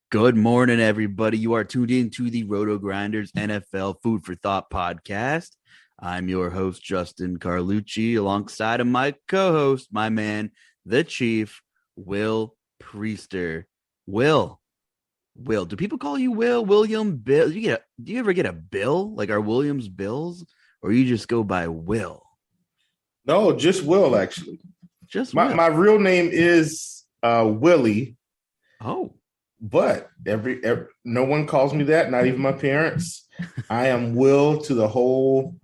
Good morning, everybody. You are tuned in to the RotoGrinders NFL Food for Thought podcast. I'm your host, Justin Carlucci, alongside of my co-host, my man, the Chief, Will Priester. Will, do people call you Will, William, Bill? Do you ever get a Bill? Like, are Williams Bills? Or you just go by Will? No, just Will, actually. Just Will. My real name is Willie. Oh. But no one calls me that, not even my parents. I am Will to the whole.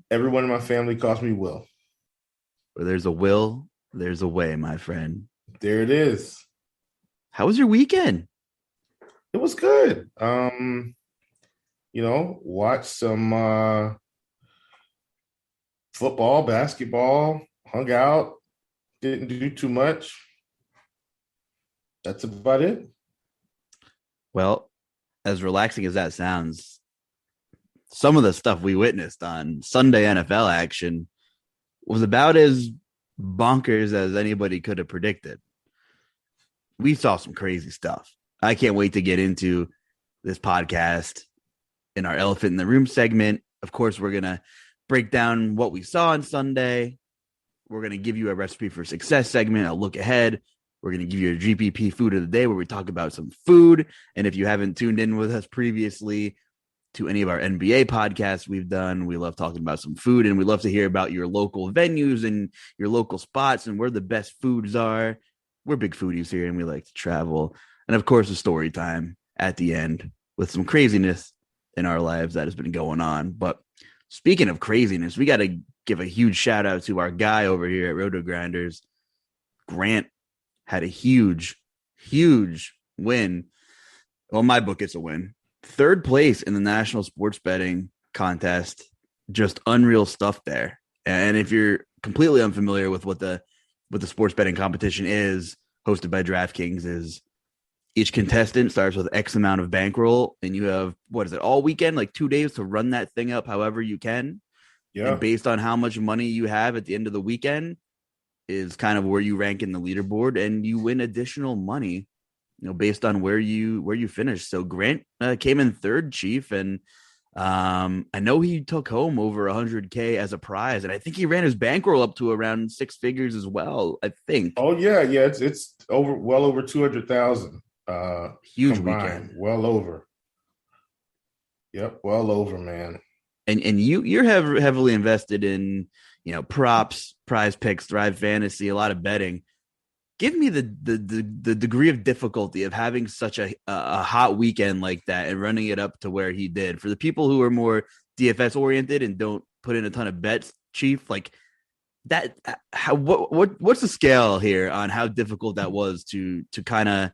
Everyone in my family calls me Will. Where there's a will, there's a way, my friend. There it is. How was your weekend? It was good. Watched some football, basketball, hung out, didn't do too much. That's about it. Well, as relaxing as that sounds, some of the stuff we witnessed on Sunday NFL action was about as bonkers as anybody could have predicted. We saw some crazy stuff. I can't wait to get into this podcast in our Elephant in the Room segment. Of course, we're going to break down what we saw on Sunday. We're going to give you a recipe for success segment, a look ahead. We're going to give you a GPP food of the day where we talk about some food. And if you haven't tuned in with us previously to any of our NBA podcasts we've done, we love talking about some food, and we love to hear about your local venues and your local spots and where the best foods are. We're big foodies here and we like to travel. And of course, a story time at the end with some craziness in our lives that has been going on. But speaking of craziness, we got to give a huge shout out to our guy over here at RotoGrinders, Grant. Had a huge win. Well, my book, it's a win. Third place in the national sports betting contest. Just unreal stuff there. And if you're completely unfamiliar with what the sports betting competition is, hosted by DraftKings, is each contestant starts with X amount of bankroll, and you have, all weekend, like 2 days to run that thing up however you can. Yeah. And based on how much money you have at the end of the weekend is kind of where you rank in the leaderboard, and you win additional money, based on where you finish. So Grant came in third, Chief, and I know he took home over 100K as a prize, and I think he ran his bankroll up to around six figures as well, I think. Oh yeah, it's well over 200,000. Huge combined. Weekend, well over. Yep, well over, man. And you're heavily invested in props, prize picks, Thrive Fantasy, a lot of betting. Give me the degree of difficulty of having such a hot weekend like that and running it up to where he did. For the people who are more DFS oriented and don't put in a ton of bets, Chief, like that, what's the scale here on how difficult that was to kind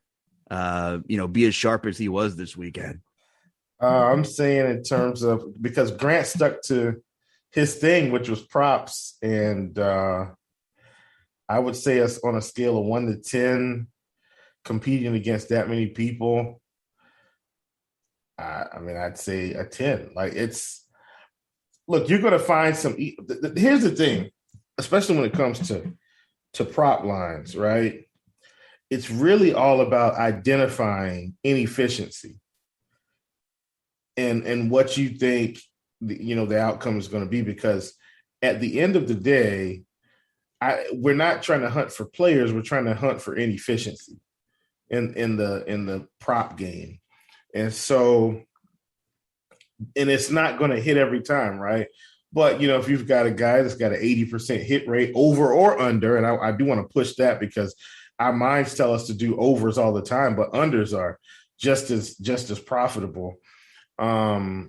of be as sharp as he was this weekend? I'm saying in terms of, because Grant stuck to his thing, which was props, and I would say us on a scale of 1 to 10, competing against that many people, I'd say a 10. Like, look, you're going to find some. Here's the thing, especially when it comes to prop lines, right? It's really all about identifying inefficiency and what you think the outcome is going to be, because at the end of the day, we're not trying to hunt for players. We're trying to hunt for inefficiency in the prop game. And so, and it's not going to hit every time, right? But, if you've got a guy that's got an 80% hit rate over or under, and I do want to push that because our minds tell us to do overs all the time, but unders are just as profitable. That's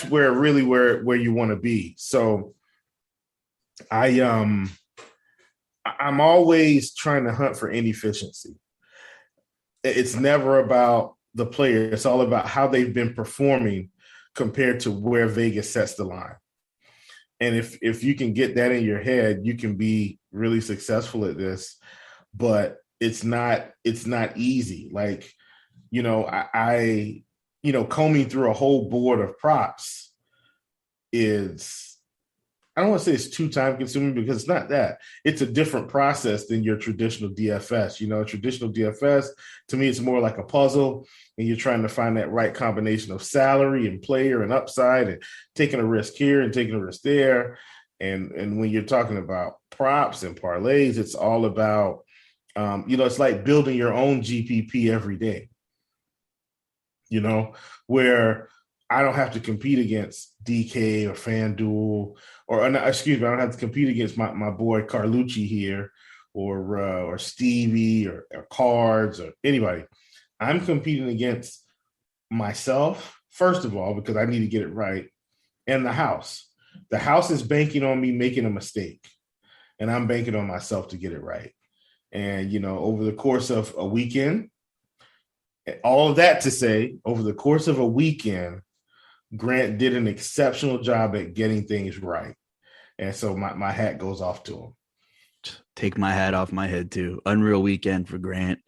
where you want to be. So I I'm always trying to hunt for inefficiency. It's never about the player. It's all about how they've been performing compared to where Vegas sets the line. And if you can get that in your head, you can be really successful at this. But it's not easy. Like, I combing through a whole board of props is, I don't want to say it's too time consuming, because it's not that. It's a different process than your traditional DFS. Traditional DFS, to me, it's more like a puzzle, and you're trying to find that right combination of salary and player and upside, and taking a risk here and taking a risk there. And when you're talking about props and parlays, it's all about, it's like building your own GPP every day, where I don't have to compete against DK or FanDuel, excuse me, I don't have to compete against my boy Carlucci here, or Stevie or Cards or anybody. I'm competing against myself, first of all, because I need to get it right, and the house. The house is banking on me making a mistake, and I'm banking on myself to get it right. And, over the course of a weekend, all of that to say, over the course of a weekend, Grant did an exceptional job at getting things right. And so my hat goes off to him. Take my hat off my head too. Unreal weekend for Grant.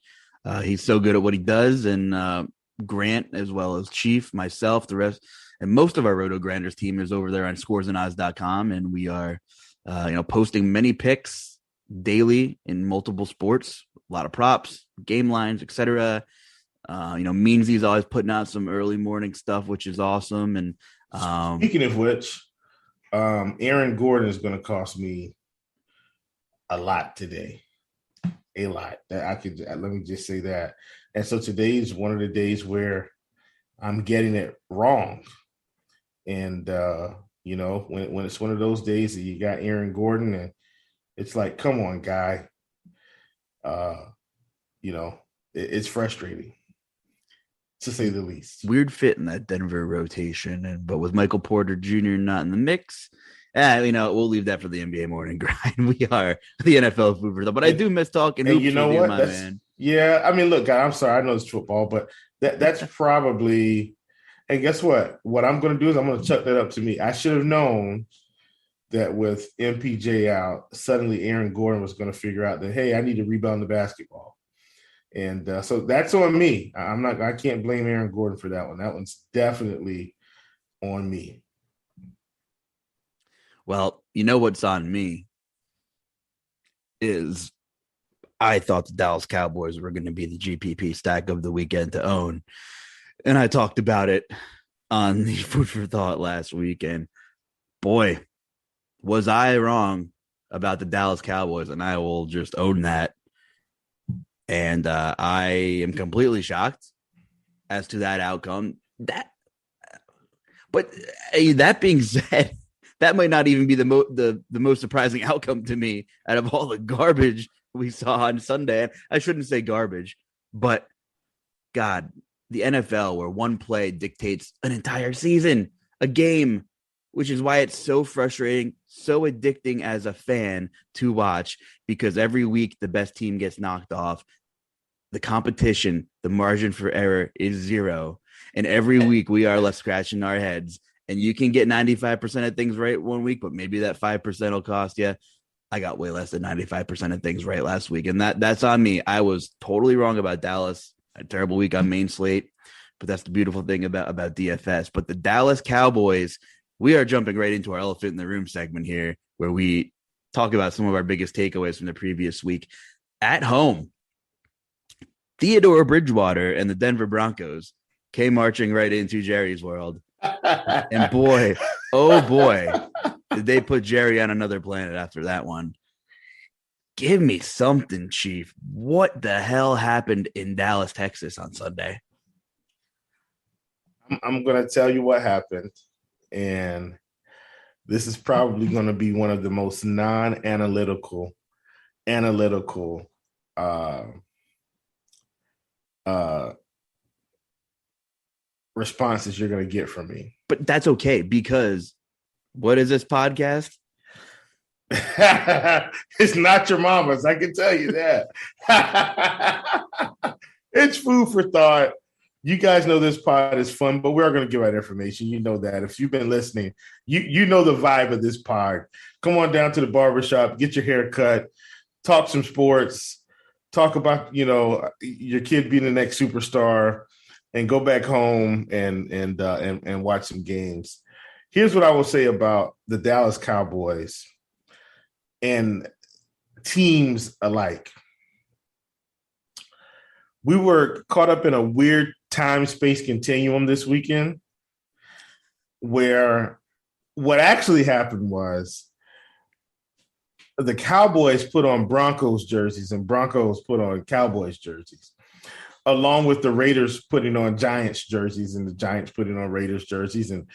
He's so good at what he does. And Grant, as well as Chief, myself, the rest, and most of our RotoGrinders team is over there on scoresandodds.com. And we are, posting many picks daily in multiple sports, a lot of props, game lines, etc. Meansy's always putting out some early morning stuff, which is awesome. And speaking of which, Aaron Gordon is going to cost me a lot today. A lot. Let me just say that. And so today is one of the days where I'm getting it wrong. And when it's one of those days that you got Aaron Gordon, and it's like, come on, guy. It's frustrating, to say the least. Weird fit in that Denver rotation, but with Michael Porter Jr. not in the mix, we'll leave that for the NBA morning grind. We are the NFL food for them, but I do miss talking hoops with you, my man. Yeah, I mean, look, guy, I'm sorry, I know it's football, but that's probably. And guess what? What I'm going to do is I'm going to chuck that up to me. I should have known that with MPJ out, suddenly Aaron Gordon was going to figure out that, hey, I need to rebound the basketball. And so that's on me. I can't blame Aaron Gordon for that one. That one's definitely on me. Well, what's on me is I thought the Dallas Cowboys were going to be the GPP stack of the weekend to own. And I talked about it on the Food for Thought last week. And boy, was I wrong about the Dallas Cowboys. And I will just own that. And I am completely shocked as to that outcome. But that being said, that might not even be the most surprising outcome to me out of all the garbage we saw on Sunday. I shouldn't say garbage, but God, the NFL, where one play dictates an entire season, a game, which is why it's so frustrating, so addicting as a fan to watch, because every week the best team gets knocked off. The competition, the margin for error is zero. And every week we are left scratching our heads. And you can get 95% of things right one week, but maybe that 5% will cost you. I got way less than 95% of things right last week. And that's on me. I was totally wrong about Dallas. A terrible week on main slate. But that's the beautiful thing about DFS. But the Dallas Cowboys, we are jumping right into our elephant in the room segment here, where we talk about some of our biggest takeaways from the previous week. At home, Theodore Bridgewater and the Denver Broncos came marching right into Jerry's world. And boy, oh boy, did they put Jerry on another planet after that one. Give me something, Chief. What the hell happened in Dallas, Texas on Sunday? I'm going to tell you what happened. And this is probably going to be one of the most non-analytical responses you're going to get from me. But that's okay, because what is this podcast? It's not your mama's. I can tell you that. It's food for thought. You guys know this pod is fun, but we're going to give out information. You know that. If you've been listening, you know the vibe of this pod. Come on down to the barbershop, get your hair cut, talk some sports, talk about, your kid being the next superstar, and go back home and watch some games. Here's what I will say about the Dallas Cowboys and teams alike. We were caught up in a weird time-space continuum this weekend where what actually happened was the Cowboys put on Broncos jerseys and Broncos put on Cowboys jerseys, along with the Raiders putting on Giants jerseys and the Giants putting on Raiders jerseys, and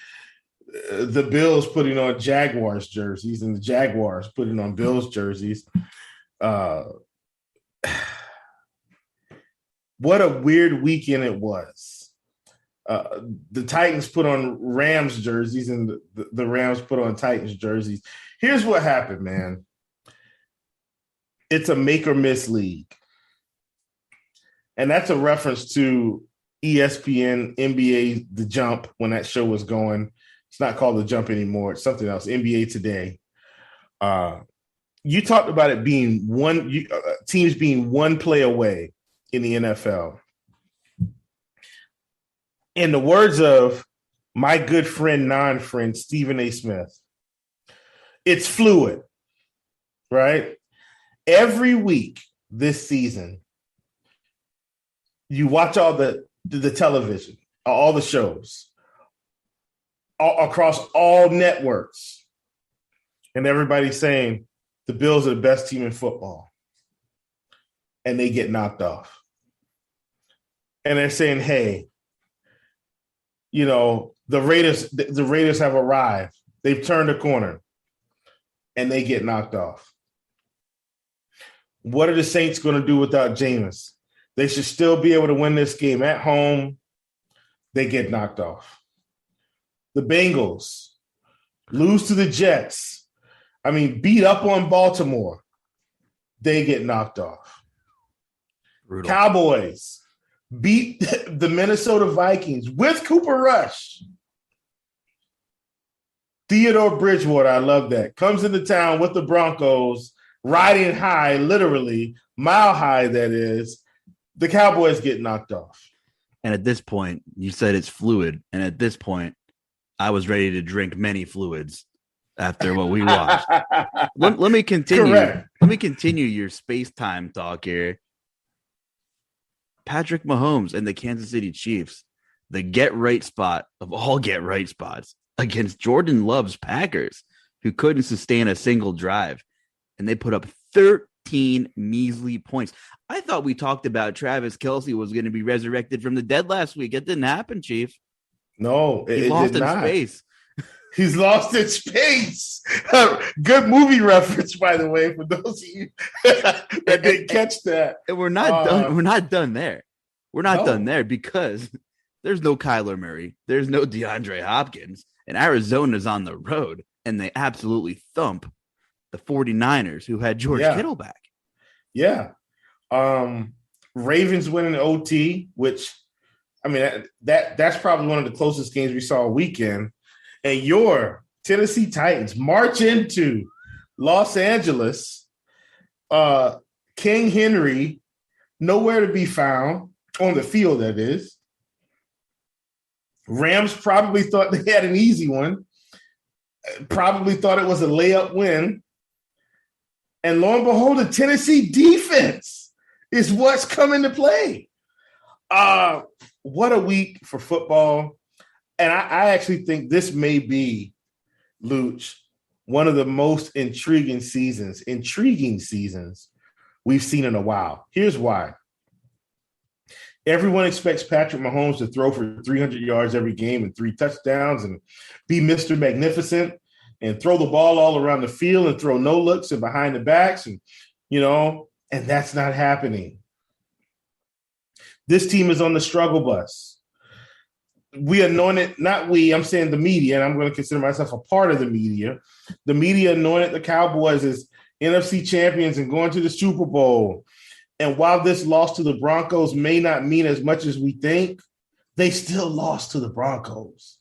the Bills putting on Jaguars jerseys and the Jaguars putting on Bills jerseys. What a weird weekend it was. The Titans put on Rams jerseys and the Rams put on Titans jerseys. Here's what happened, man. It's a make or miss league. And that's a reference to ESPN, NBA, The Jump, when that show was going. It's not called The Jump anymore. It's something else, NBA Today. You talked about it being teams being one play away in the NFL. In the words of my good friend, non-friend, Stephen A. Smith, it's fluid, right? Every week this season, you watch all the television, all the shows, across all networks, and everybody's saying the Bills are the best team in football, and they get knocked off. And they're saying, hey, the Raiders have arrived. They've turned a corner, and they get knocked off. What are the Saints going to do without Jameis? They should still be able to win this game at home. They get knocked off. The Bengals lose to the Jets. Beat up on Baltimore. They get knocked off. Brutal. Cowboys beat the Minnesota Vikings with Cooper Rush. Theodore Bridgewater, I love that, comes into town with the Broncos, riding high, literally, mile high, that is. The Cowboys get knocked off. And at this point, you said it's fluid. And at this point, I was ready to drink many fluids after what we watched. let me continue. Correct. Let me continue your space-time talk here. Patrick Mahomes and the Kansas City Chiefs, the get-right spot of all get-right spots against Jordan Love's Packers, who couldn't sustain a single drive. And they put up 13 measly points. I thought we talked about Travis Kelce was going to be resurrected from the dead last week. It didn't happen, Chief. No, he lost in space. He's lost in space. Good movie reference, by the way, for those of you that didn't catch that. And we're not done. We're not done there. We're not done there because there's no Kyler Murray. There's no DeAndre Hopkins. And Arizona's on the road, and they absolutely thump the 49ers, who had George Kittle back. Yeah. Ravens winning OT, which, that's probably one of the closest games we saw all weekend. And your Tennessee Titans march into Los Angeles. King Henry, nowhere to be found on the field, that is. Rams probably thought they had an easy one. Probably thought it was a layup win. And lo and behold, the Tennessee defense is what's coming to play. What a week for football. And I actually think this may be, Luuch, one of the most intriguing seasons we've seen in a while. Here's why. Everyone expects Patrick Mahomes to throw for 300 yards every game and 3 touchdowns and be Mr. Magnificent and throw the ball all around the field and throw no looks and behind the backs. And that's not happening. This team is on the struggle bus. we anointed, not we, I'm saying the media, and I'm going to consider myself a part of the media. The media anointed the Cowboys as NFC champions and going to the Super Bowl. And while this loss to the Broncos may not mean as much as we think, they still lost to the Broncos.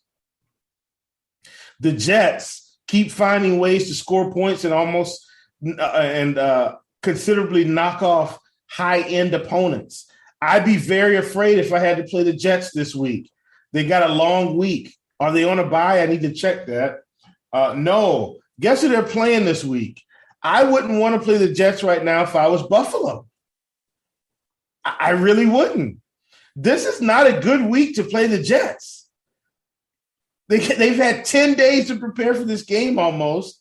The Jets keep finding ways to score points and almost considerably knock off high-end opponents. I'd be very afraid if I had to play the Jets this week. They got a long week. Are they on a bye? I need to check that. No. Guess who they're playing this week? I wouldn't want to play the Jets right now if I was Buffalo. I really wouldn't. This is not a good week to play the Jets. They've had 10 days to prepare for this game almost.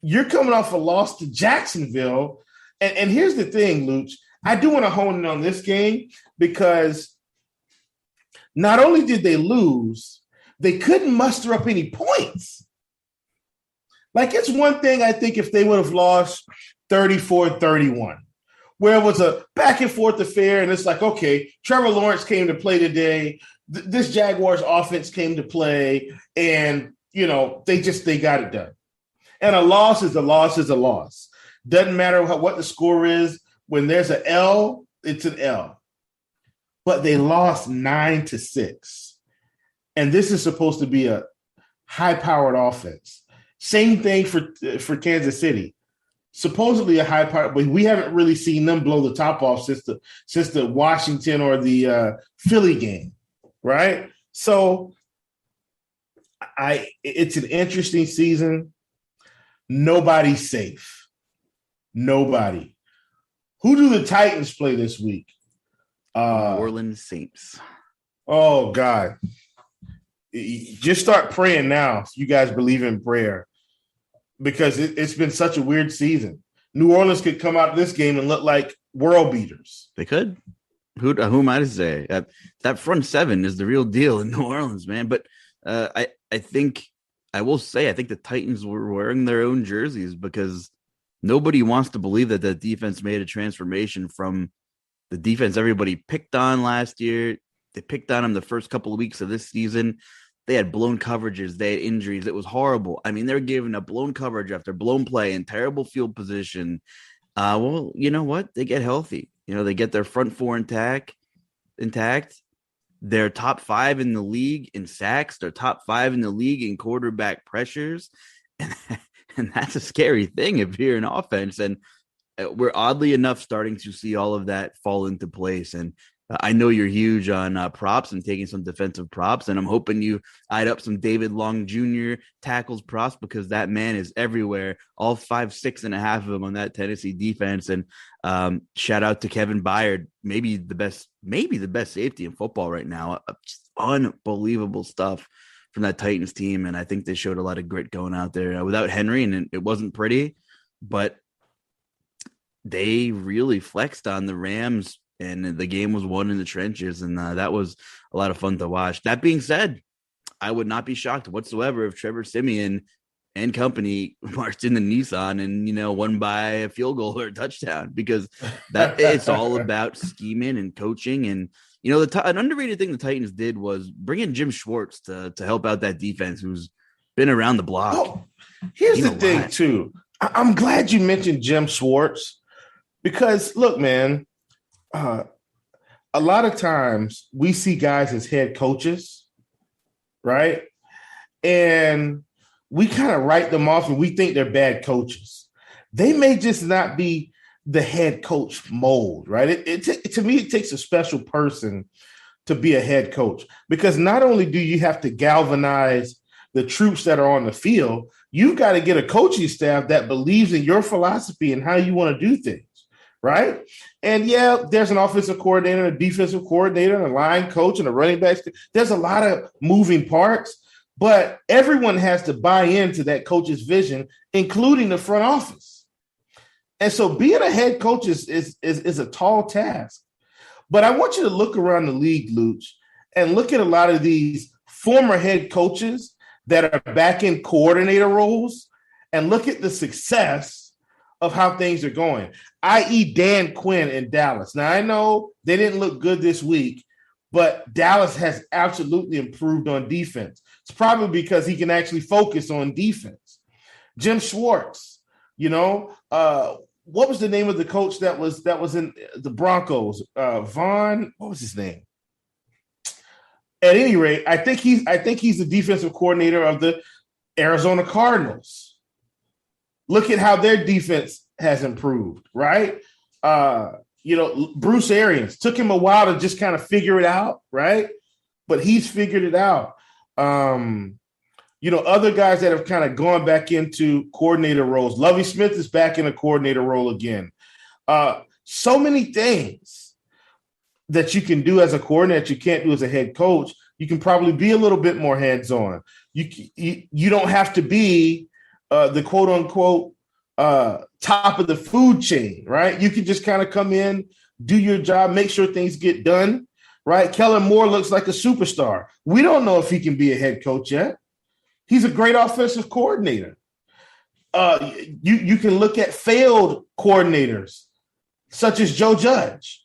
You're coming off a loss to Jacksonville. And here's the thing, Luuch. I do want to hone in on this game because not only did they lose, they couldn't muster up any points. Like, it's one thing, I think, if they would have lost 34-31, where it was a back and forth affair, and it's like, okay, Trevor Lawrence came to play today. This Jaguars offense came to play, and, they got it done. And a loss is a loss is a loss. Doesn't matter what the score is. When there's an L, it's an L. But they lost 9-6. And this is supposed to be a high-powered offense. Same thing for Kansas City. Supposedly a high-powered, but we haven't really seen them blow the top off since the Washington or the Philly game, right? So it's an interesting season. Nobody's safe. Nobody. Who do the Titans play this week? New Orleans Saints. Oh, God. Just start praying now if you guys believe in prayer, because it's been such a weird season. New Orleans could come out of this game and look like world beaters. They could. Who am I to say? That front seven is the real deal in New Orleans, man. But I think the Titans were wearing their own jerseys because nobody wants to believe that the defense made a transformation from the defense everybody picked on last year. They picked on them the first couple of weeks of this season. They had blown coverages. They had injuries. It was horrible. I mean, they're giving up blown coverage after blown play and terrible field position. Well, you know what? They get healthy. They get their front four intact. They're top 5 in the league in sacks. They're top 5 in the league in quarterback pressures. And that's a scary thing if you're an offense. And we're oddly enough starting to see all of that fall into place. And I know you're huge on props and taking some defensive props, and I'm hoping you eyed up some David Long Jr. tackles props because that man is everywhere, all 5, 6 and a half of them on that Tennessee defense. And shout out to Kevin Byard, maybe the best safety in football right now. Just unbelievable stuff from that Titans team, and I think they showed a lot of grit going out there without Henry, and it wasn't pretty, but they really flexed on the Rams. And the game was won in the trenches, and that was a lot of fun to watch. That being said, I would not be shocked whatsoever if Trevor Siemian and company marched into Nissan and, won by a field goal or a touchdown, because that it's all about scheming and coaching. And, an underrated thing the Titans did was bring in Jim Schwartz to help out that defense who's been around the block. Oh, here's the thing, too. I'm glad you mentioned Jim Schwartz because, look, man, a lot of times we see guys as head coaches, right? And we kind of write them off and we think they're bad coaches. They may just not be the head coach mold, right? To me, it takes a special person to be a head coach, because not only do you have to galvanize the troops that are on the field, you've got to get a coaching staff that believes in your philosophy and how you want to do things. Right. And there's an offensive coordinator, a defensive coordinator, and a line coach and a running back. There's a lot of moving parts, but everyone has to buy into that coach's vision, including the front office. And so being a head coach is a tall task. But I want you to look around the league, Luuch, and look at a lot of these former head coaches that are back in coordinator roles and look at the success of how things are going, i.e. Dan Quinn in Dallas. Now, I know they didn't look good this week, but Dallas has absolutely improved on defense. It's probably because he can actually focus on defense. Jim Schwartz, what was the name of the coach that was in the Broncos? Vaughn, what was his name? At any rate, I think he's the defensive coordinator of the Arizona Cardinals. Look at how their defense has improved, right? Bruce Arians took him a while to just kind of figure it out, right? But he's figured it out. Other guys that have kind of gone back into coordinator roles. Lovie Smith is back in a coordinator role again. So many things that you can do as a coordinator that you can't do as a head coach. You can probably be a little bit more hands-on. You don't have to be the quote-unquote top of the food chain, right? You can just kind of come in, do your job, make sure things get done, right? Kellen Moore looks like a superstar. We don't know if he can be a head coach yet. He's a great offensive coordinator. You can look at failed coordinators, such as Joe Judge,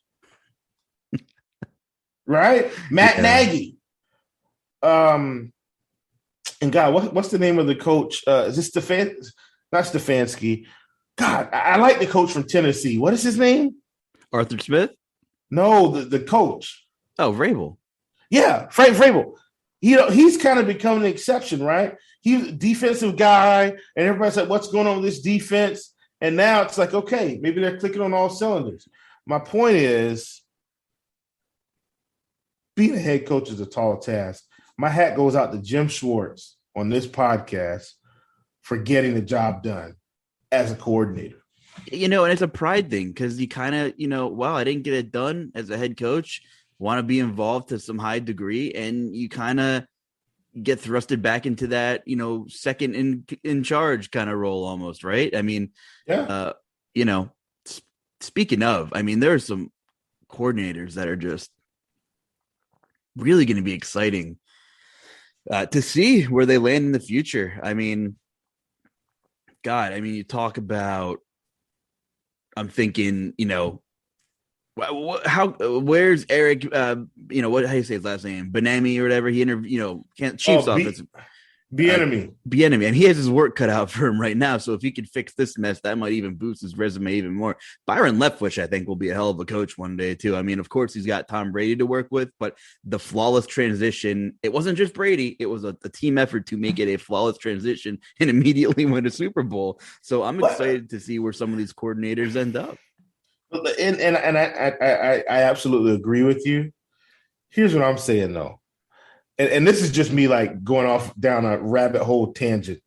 right? Matt Nagy. And God, what's the name of the coach? Is this not Stefanski? God, I like the coach from Tennessee. What is his name? Arthur Smith? No, the coach. Oh, Vrabel. Yeah, Frank Vrabel. He's kind of become an exception, right? He's a defensive guy, and everybody's like, what's going on with this defense? And now it's like, okay, maybe they're clicking on all cylinders. My point is, being a head coach is a tall task. My hat goes out to Jim Schwartz on this podcast for getting the job done as a coordinator. And it's a pride thing because you kind of, wow, I didn't get it done as a head coach, want to be involved to some high degree, and you kind of get thrusted back into that, second in charge kind of role almost, right? I mean, yeah. Speaking of, I mean, there are some coordinators that are just really going to be exciting to see where they land in the future. I mean, God, you talk about, I'm thinking, where's Eric, how do you say his last name? Benami or whatever. He interviewed, Chiefs offensive. Bieniemy. Bieniemy. And he has his work cut out for him right now. So if he could fix this mess, that might even boost his resume even more. Byron Leftwich, I think, will be a hell of a coach one day, too. I mean, of course, he's got Tom Brady to work with, but the flawless transition, it wasn't just Brady. It was a team effort to make it a flawless transition and immediately win a Super Bowl. So I'm excited to see where some of these coordinators end up. And I absolutely agree with you. Here's what I'm saying, though. And this is just me like going off down a rabbit hole tangent.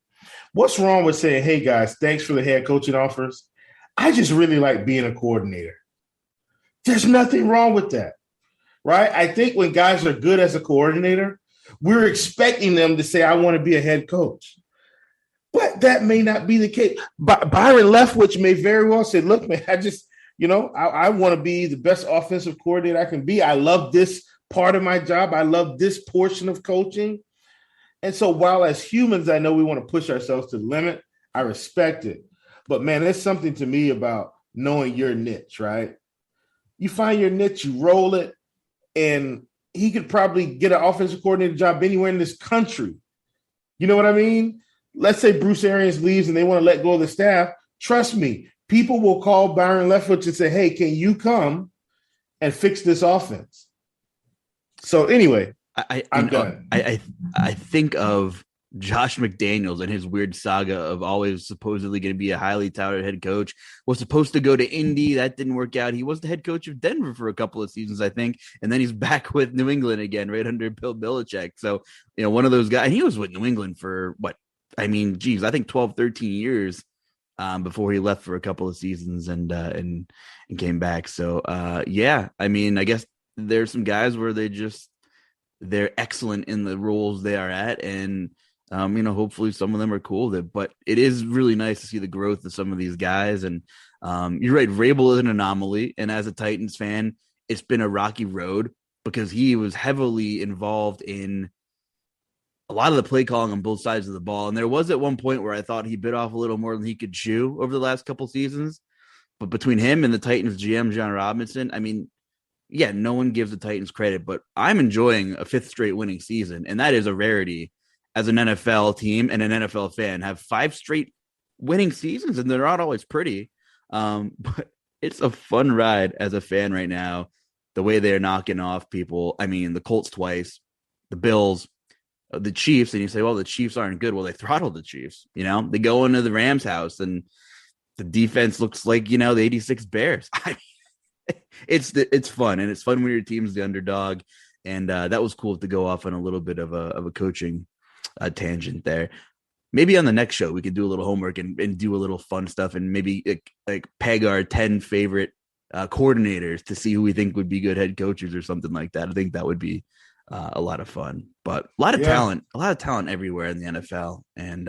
What's wrong with saying, hey, guys, thanks for the head coaching offers. I just really like being a coordinator. There's nothing wrong with that, right? I think when guys are good as a coordinator, we're expecting them to say, I want to be a head coach. But that may not be the case. Byron Leftwich may very well say, look, man, I just, I want to be the best offensive coordinator I can be. I love this part of my job. I love this portion of coaching. And so while as humans, I know we want to push ourselves to the limit, I respect it. But man, there's something to me about knowing your niche, right? You find your niche, you roll it, and he could probably get an offensive coordinator job anywhere in this country. You know what I mean? Let's say Bruce Arians leaves and they want to let go of the staff. Trust me, people will call Byron Leftwich and say, hey, can you come and fix this offense? So anyway, I'm done. I think of Josh McDaniels and his weird saga of always supposedly going to be a highly touted head coach. Was supposed to go to Indy. That didn't work out. He was the head coach of Denver for a couple of seasons, I think. And then he's back with New England again, right under Bill Belichick. So, one of those guys. And he was with New England for I think 12, 13 years before he left for a couple of seasons and came back. So, I guess there's some guys where they're excellent in the roles they are at. And, hopefully some of them are cool with it, but it is really nice to see the growth of some of these guys. And you're right. Vrabel is an anomaly. And as a Titans fan, it's been a rocky road because he was heavily involved in a lot of the play calling on both sides of the ball. And there was at one point where I thought he bit off a little more than he could chew over the last couple seasons, but between him and the Titans GM, John Robinson, yeah, no one gives the Titans credit, but I'm enjoying a fifth straight winning season, and that is a rarity as an NFL team and an NFL fan. Have 5 straight winning seasons, and they're not always pretty. But it's a fun ride as a fan right now. The way they're knocking off people. I mean, the Colts twice, the Bills, the Chiefs, and you say, well, the Chiefs aren't good. Well, they throttled the Chiefs. They go into the Rams' house, and the defense looks like the '86 Bears. It's fun, and it's fun when your team's the underdog. And that was cool to go off on a little bit of a coaching tangent there. Maybe on the next show we could do a little homework and do a little fun stuff, and maybe like peg our 10 favorite coordinators to see who we think would be good head coaches or something like that. I think that would be a lot of fun. But a lot of talent everywhere in the NFL. And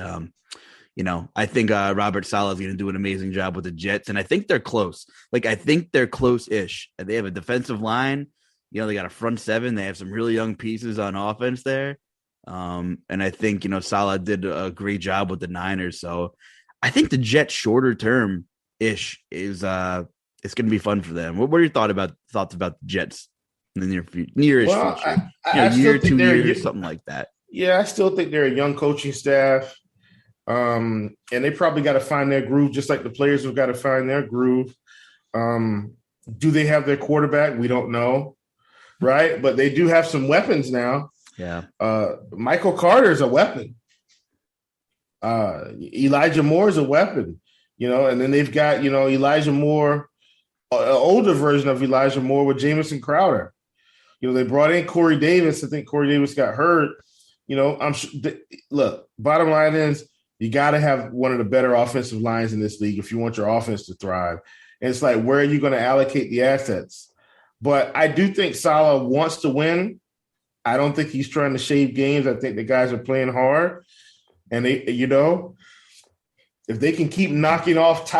I think Robert Saleh is going to do an amazing job with the Jets, and I think they're close. I think they're close-ish. They have a defensive line. They got a front seven. They have some really young pieces on offense there. And I think, Saleh did a great job with the Niners. So I think the Jets shorter term-ish is it's going to be fun for them. What are your thoughts about the Jets in the near-ish future? I year, 2 years, something like that. Yeah, I still think they're a young coaching staff. And they probably got to find their groove, just like the players have got to find their groove. Do they have their quarterback? We don't know, right? But they do have some weapons now. Yeah. Michael Carter is a weapon. Elijah Moore is a weapon, and then they've got, Elijah Moore, an older version of Elijah Moore with Jamison Crowder. They brought in Corey Davis. I think Corey Davis got hurt. I'm sure. Look, bottom line is, you got to have one of the better offensive lines in this league if you want your offense to thrive. And it's like, where are you going to allocate the assets? But I do think Saleh wants to win. I don't think he's trying to shave games. I think the guys are playing hard. And they, if they can keep knocking off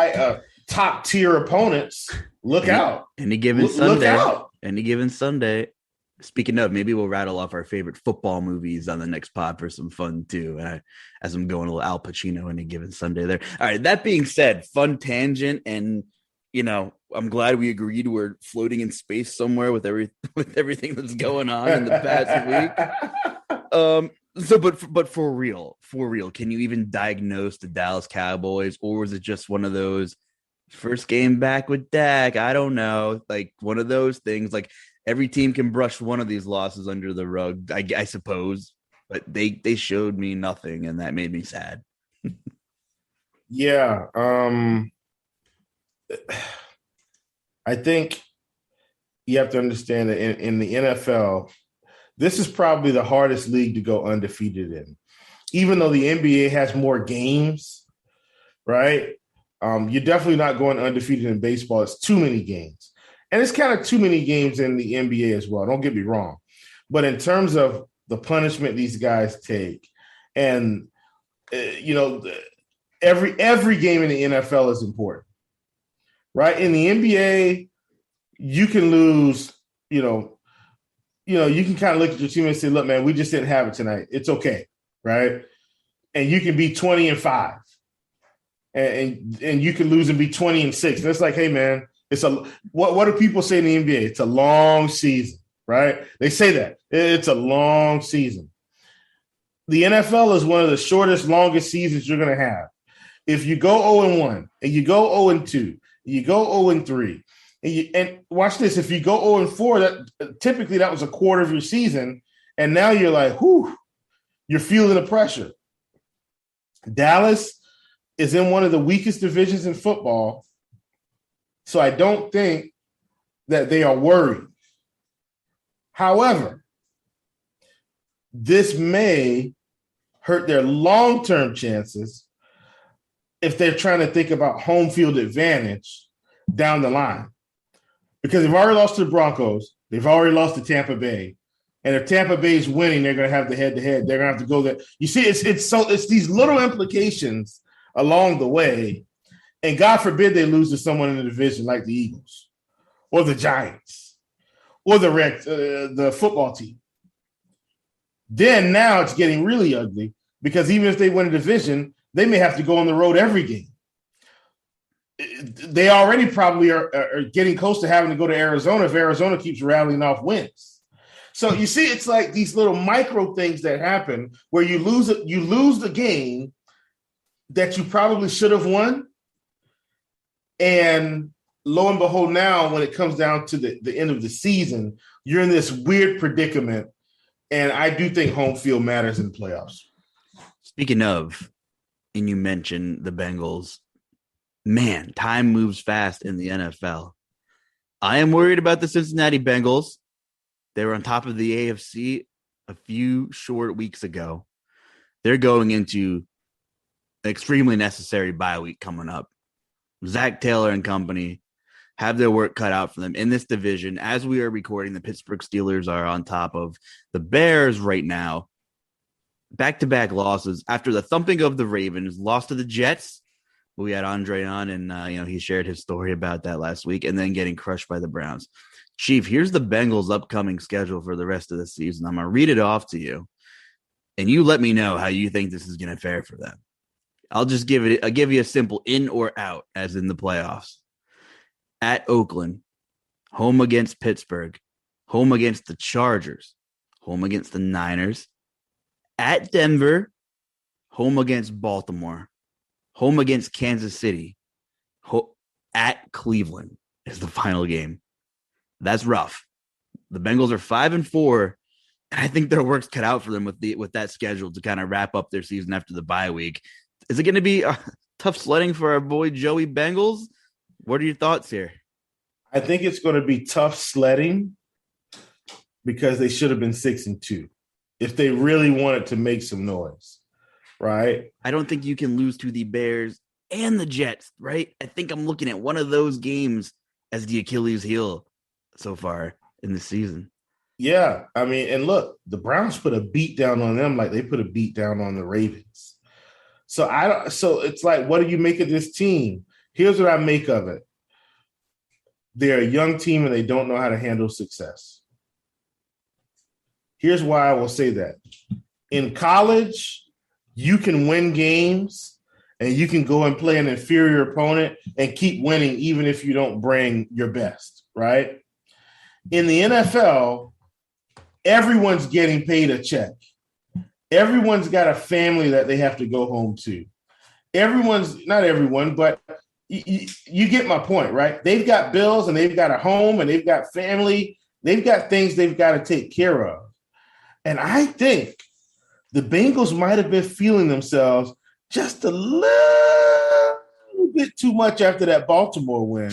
top tier opponents, look out. Any given Sunday. Speaking of, maybe we'll rattle off our favorite football movies on the next pod for some fun too. As I'm going a little Al Pacino any given Sunday there. All right. That being said, fun tangent, and I'm glad we agreed we're floating in space somewhere with everything that's going on in the past week. But for real, can you even diagnose the Dallas Cowboys, or was it just one of those first game back with Dak? I don't know, like one of those things. Like, every team can brush one of these losses under the rug, I suppose, but they showed me nothing, and that made me sad. Yeah. I think you have to understand that in the NFL, this is probably the hardest league to go undefeated in. Even though the NBA has more games, right? You're definitely not going undefeated in baseball. It's too many games. And it's kind of too many games in the NBA as well. Don't get me wrong. But in terms of the punishment these guys take, and, every game in the NFL is important, right? In the NBA, you can lose, you can kind of look at your team and say, look, man, we just didn't have it tonight. It's okay, right? And you can be 20-5. And you can lose and be 20-6. And it's like, hey, man, what do people say in the NBA? It's a long season, right? They say that. It's a long season. The NFL is one of the shortest, longest seasons you're going to have. If you go 0-1 and you go 0-2, you go 0-3, and watch this. If you go 0-4, typically that was a quarter of your season, and now you're like, whew, you're feeling the pressure. Dallas is in one of the weakest divisions in football. So I don't think that they are worried. However, this may hurt their long-term chances if they're trying to think about home field advantage down the line. Because they've already lost to the Broncos. They've already lost to Tampa Bay. And if Tampa Bay is winning, they're going to have the head-to-head. They're going to have to go there. You see, it's these little implications along the way. And God forbid they lose to someone in the division like the Eagles or the Giants or the football team. Then now it's getting really ugly, because even if they win a division, they may have to go on the road every game. they already probably are getting close to having to go to Arizona if Arizona keeps rattling off wins. So you see, it's like these little micro things that happen where you lose the game that you probably should have won. And lo and behold, now when it comes down to the end of the season, you're in this weird predicament. And I do think home field matters in playoffs. Speaking of, and you mentioned the Bengals, man, time moves fast in the NFL. I am worried about the Cincinnati Bengals. They were on top of the AFC a few short weeks ago. They're going into an extremely necessary bye week coming up. Zach Taylor and company have their work cut out for them in this division. As we are recording, the Pittsburgh Steelers are on top of the Bears right now. Back-to-back losses after the thumping of the Ravens, lost to the Jets. We had Andre on, and he shared his story about that last week, and then getting crushed by the Browns. Chief, here's the Bengals' upcoming schedule for the rest of the season. I'm going to read it off to you, and you let me know how you think this is going to fare for them. I'll give you a simple in or out, as in the playoffs. At Oakland, home against Pittsburgh, home against the Chargers, home against the Niners, at Denver, home against Baltimore, home against Kansas City, at Cleveland is the final game. That's rough. The Bengals are 5-4, and I think their work's cut out for them with that schedule to kind of wrap up their season after the bye week. Is it going to be tough sledding for our boy Joey Bengals? What are your thoughts here? I think it's going to be tough sledding because they should have been 6-2 if they really wanted to make some noise, right? I don't think you can lose to the Bears and the Jets, right? I think I'm looking at one of those games as the Achilles heel so far in the season. Yeah, I mean, and look, the Browns put a beat down on them like they put a beat down on the Ravens. So it's like, what do you make of this team? Here's what I make of it. They're a young team and they don't know how to handle success. Here's why I will say that. In college, you can win games and you can go and play an inferior opponent and keep winning even if you don't bring your best, right? In the NFL, everyone's getting paid a check. Everyone's got a family that they have to go home to. Not everyone, but you get my point, right? They've got bills and they've got a home and they've got family. They've got things they've got to take care of. And I think the Bengals might have been feeling themselves just a little bit too much after that Baltimore win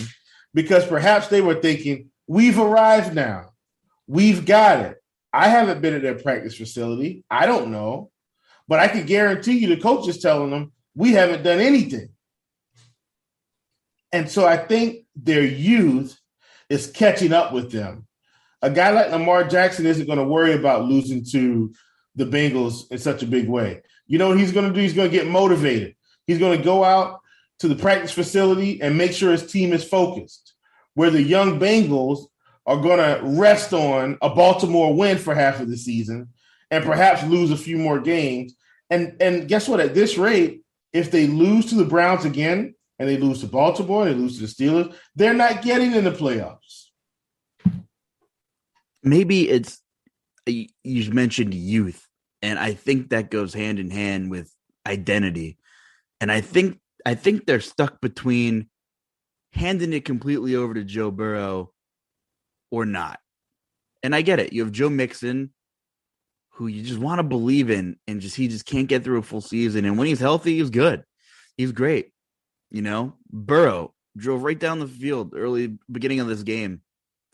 because perhaps they were thinking, we've arrived now. We've got it. I haven't been at their practice facility. I don't know. But I can guarantee you the coach is telling them, we haven't done anything. And so I think their youth is catching up with them. A guy like Lamar Jackson isn't going to worry about losing to the Bengals in such a big way. You know what he's going to do? He's going to get motivated. He's going to go out to the practice facility and make sure his team is focused. Where the young Bengals are going to rest on a Baltimore win for half of the season and perhaps lose a few more games. And guess what? At this rate, if they lose to the Browns again and they lose to Baltimore and they lose to the Steelers, they're not getting in the playoffs. Maybe it's you mentioned youth, and I think that goes hand in hand with identity. And I think they're stuck between handing it completely over to Joe Burrow or not. And I get it. You have Joe Mixon, who you just want to believe in, and he just can't get through a full season. And when he's healthy, he's good. He's great. Burrow drove right down the field early beginning of this game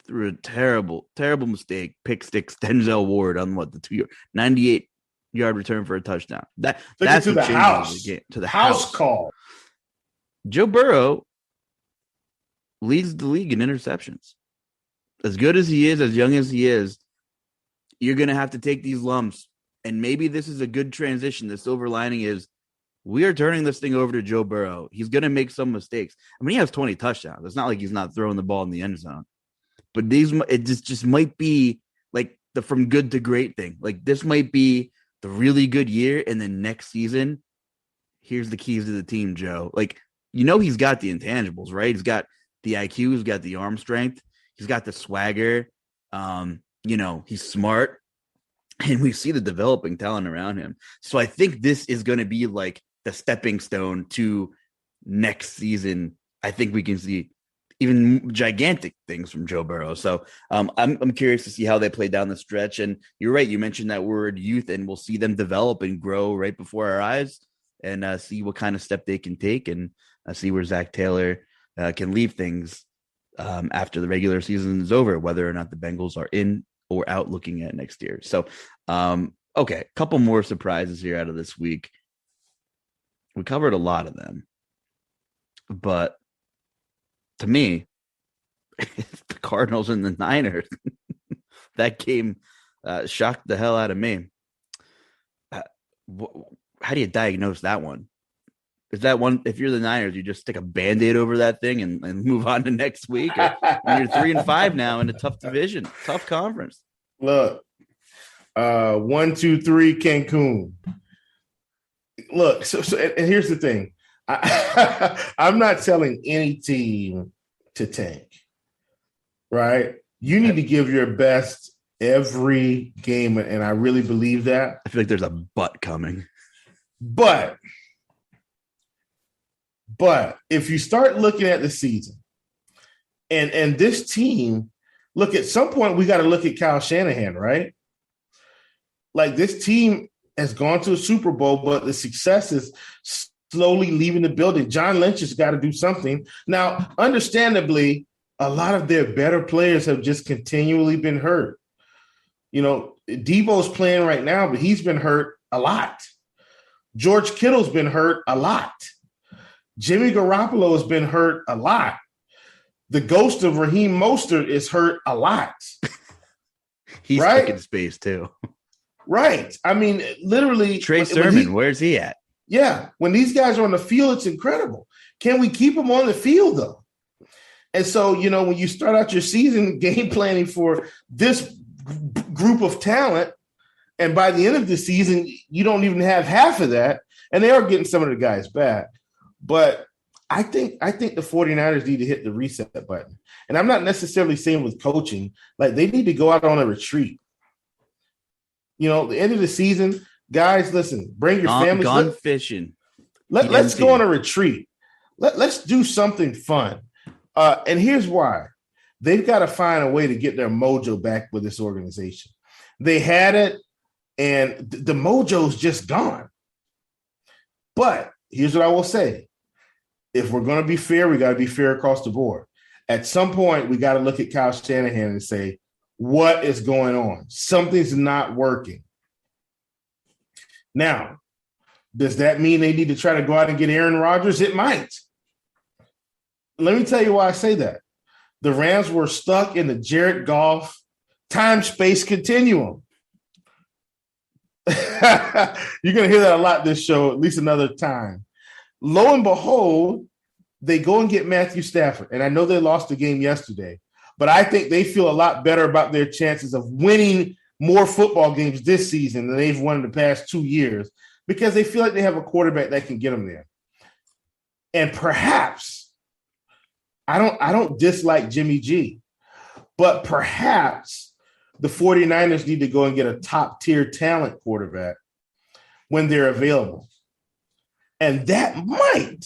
through a terrible, terrible mistake. Pick six Denzel Ward on the 98-yard return for a touchdown. That's to the house. To the house call. Joe Burrow leads the league in interceptions. As good as he is, as young as he is, you're going to have to take these lumps. And maybe this is a good transition. The silver lining is we are turning this thing over to Joe Burrow. He's going to make some mistakes. I mean, he has 20 touchdowns. It's not like he's not throwing the ball in the end zone. But it just might be like the from good to great thing. Like this might be the really good year. And then next season, here's the keys to the team, Joe. Like he's got the intangibles, right? He's got the IQ, he's got the arm strength, he's got the swagger. He's smart, and we see the developing talent around him. So I think this is going to be like the stepping stone to next season. I think we can see even gigantic things from Joe Burrow. So I'm curious to see how they play down the stretch. And you're right. You mentioned that word youth, and we'll see them develop and grow right before our eyes, and see what kind of step they can take, and see where Zach Taylor can leave things after the regular season is over, whether or not the Bengals are in or out looking at next year. So, okay, a couple more surprises here out of this week. We covered a lot of them, but to me, the Cardinals and the Niners, that game shocked the hell out of me. How do you diagnose that one? Is that one, if you're the Niners, you just stick a Band-Aid over that thing and move on to next week? Or, you're 3-5 now in a tough division, tough conference. Look, 1, 2, 3, Cancun. Look, so and here's the thing. I'm not telling any team to tank, right? You need to give your best every game, and I really believe that. I feel like there's a but coming. But if you start looking at the season and this team, look, at some point we got to look at Kyle Shanahan, right? Like, this team has gone to a Super Bowl, but the success is slowly leaving the building. John Lynch has got to do something. Now, understandably, a lot of their better players have just continually been hurt. Debo's playing right now, but he's been hurt a lot. George Kittle's been hurt a lot. Jimmy Garoppolo has been hurt a lot. The ghost of Raheem Mostert is hurt a lot. He's right? taking space too. Right. I mean, literally. Trey Sermon, where's he at? Yeah. When these guys are on the field, it's incredible. Can we keep them on the field, though? And so, when you start out your season game planning for this group of talent, and by the end of the season, you don't even have half of that, and they are getting some of the guys back. But I think the 49ers need to hit the reset button. And I'm not necessarily saying with coaching, like, they need to go out on a retreat. The end of the season, guys, listen, bring your families. Gone fishing. Let's go on a retreat. Let's do something fun. And here's why. They've got to find a way to get their mojo back with this organization. They had it, and the mojo's just gone. But here's what I will say. If we're going to be fair, we got to be fair across the board. At some point, we got to look at Kyle Shanahan and say, what is going on? Something's not working. Now, does that mean they need to try to go out and get Aaron Rodgers? It might. Let me tell you why I say that. The Rams were stuck in the Jared Goff time-space continuum. You're going to hear that a lot this show, at least another time. Lo and behold, they go and get Matthew Stafford. And I know they lost the game yesterday, but I think they feel a lot better about their chances of winning more football games this season than they've won in the past 2 years, because they feel like they have a quarterback that can get them there. And perhaps, I don't dislike Jimmy G, but perhaps the 49ers need to go and get a top-tier talent quarterback when they're available. And that might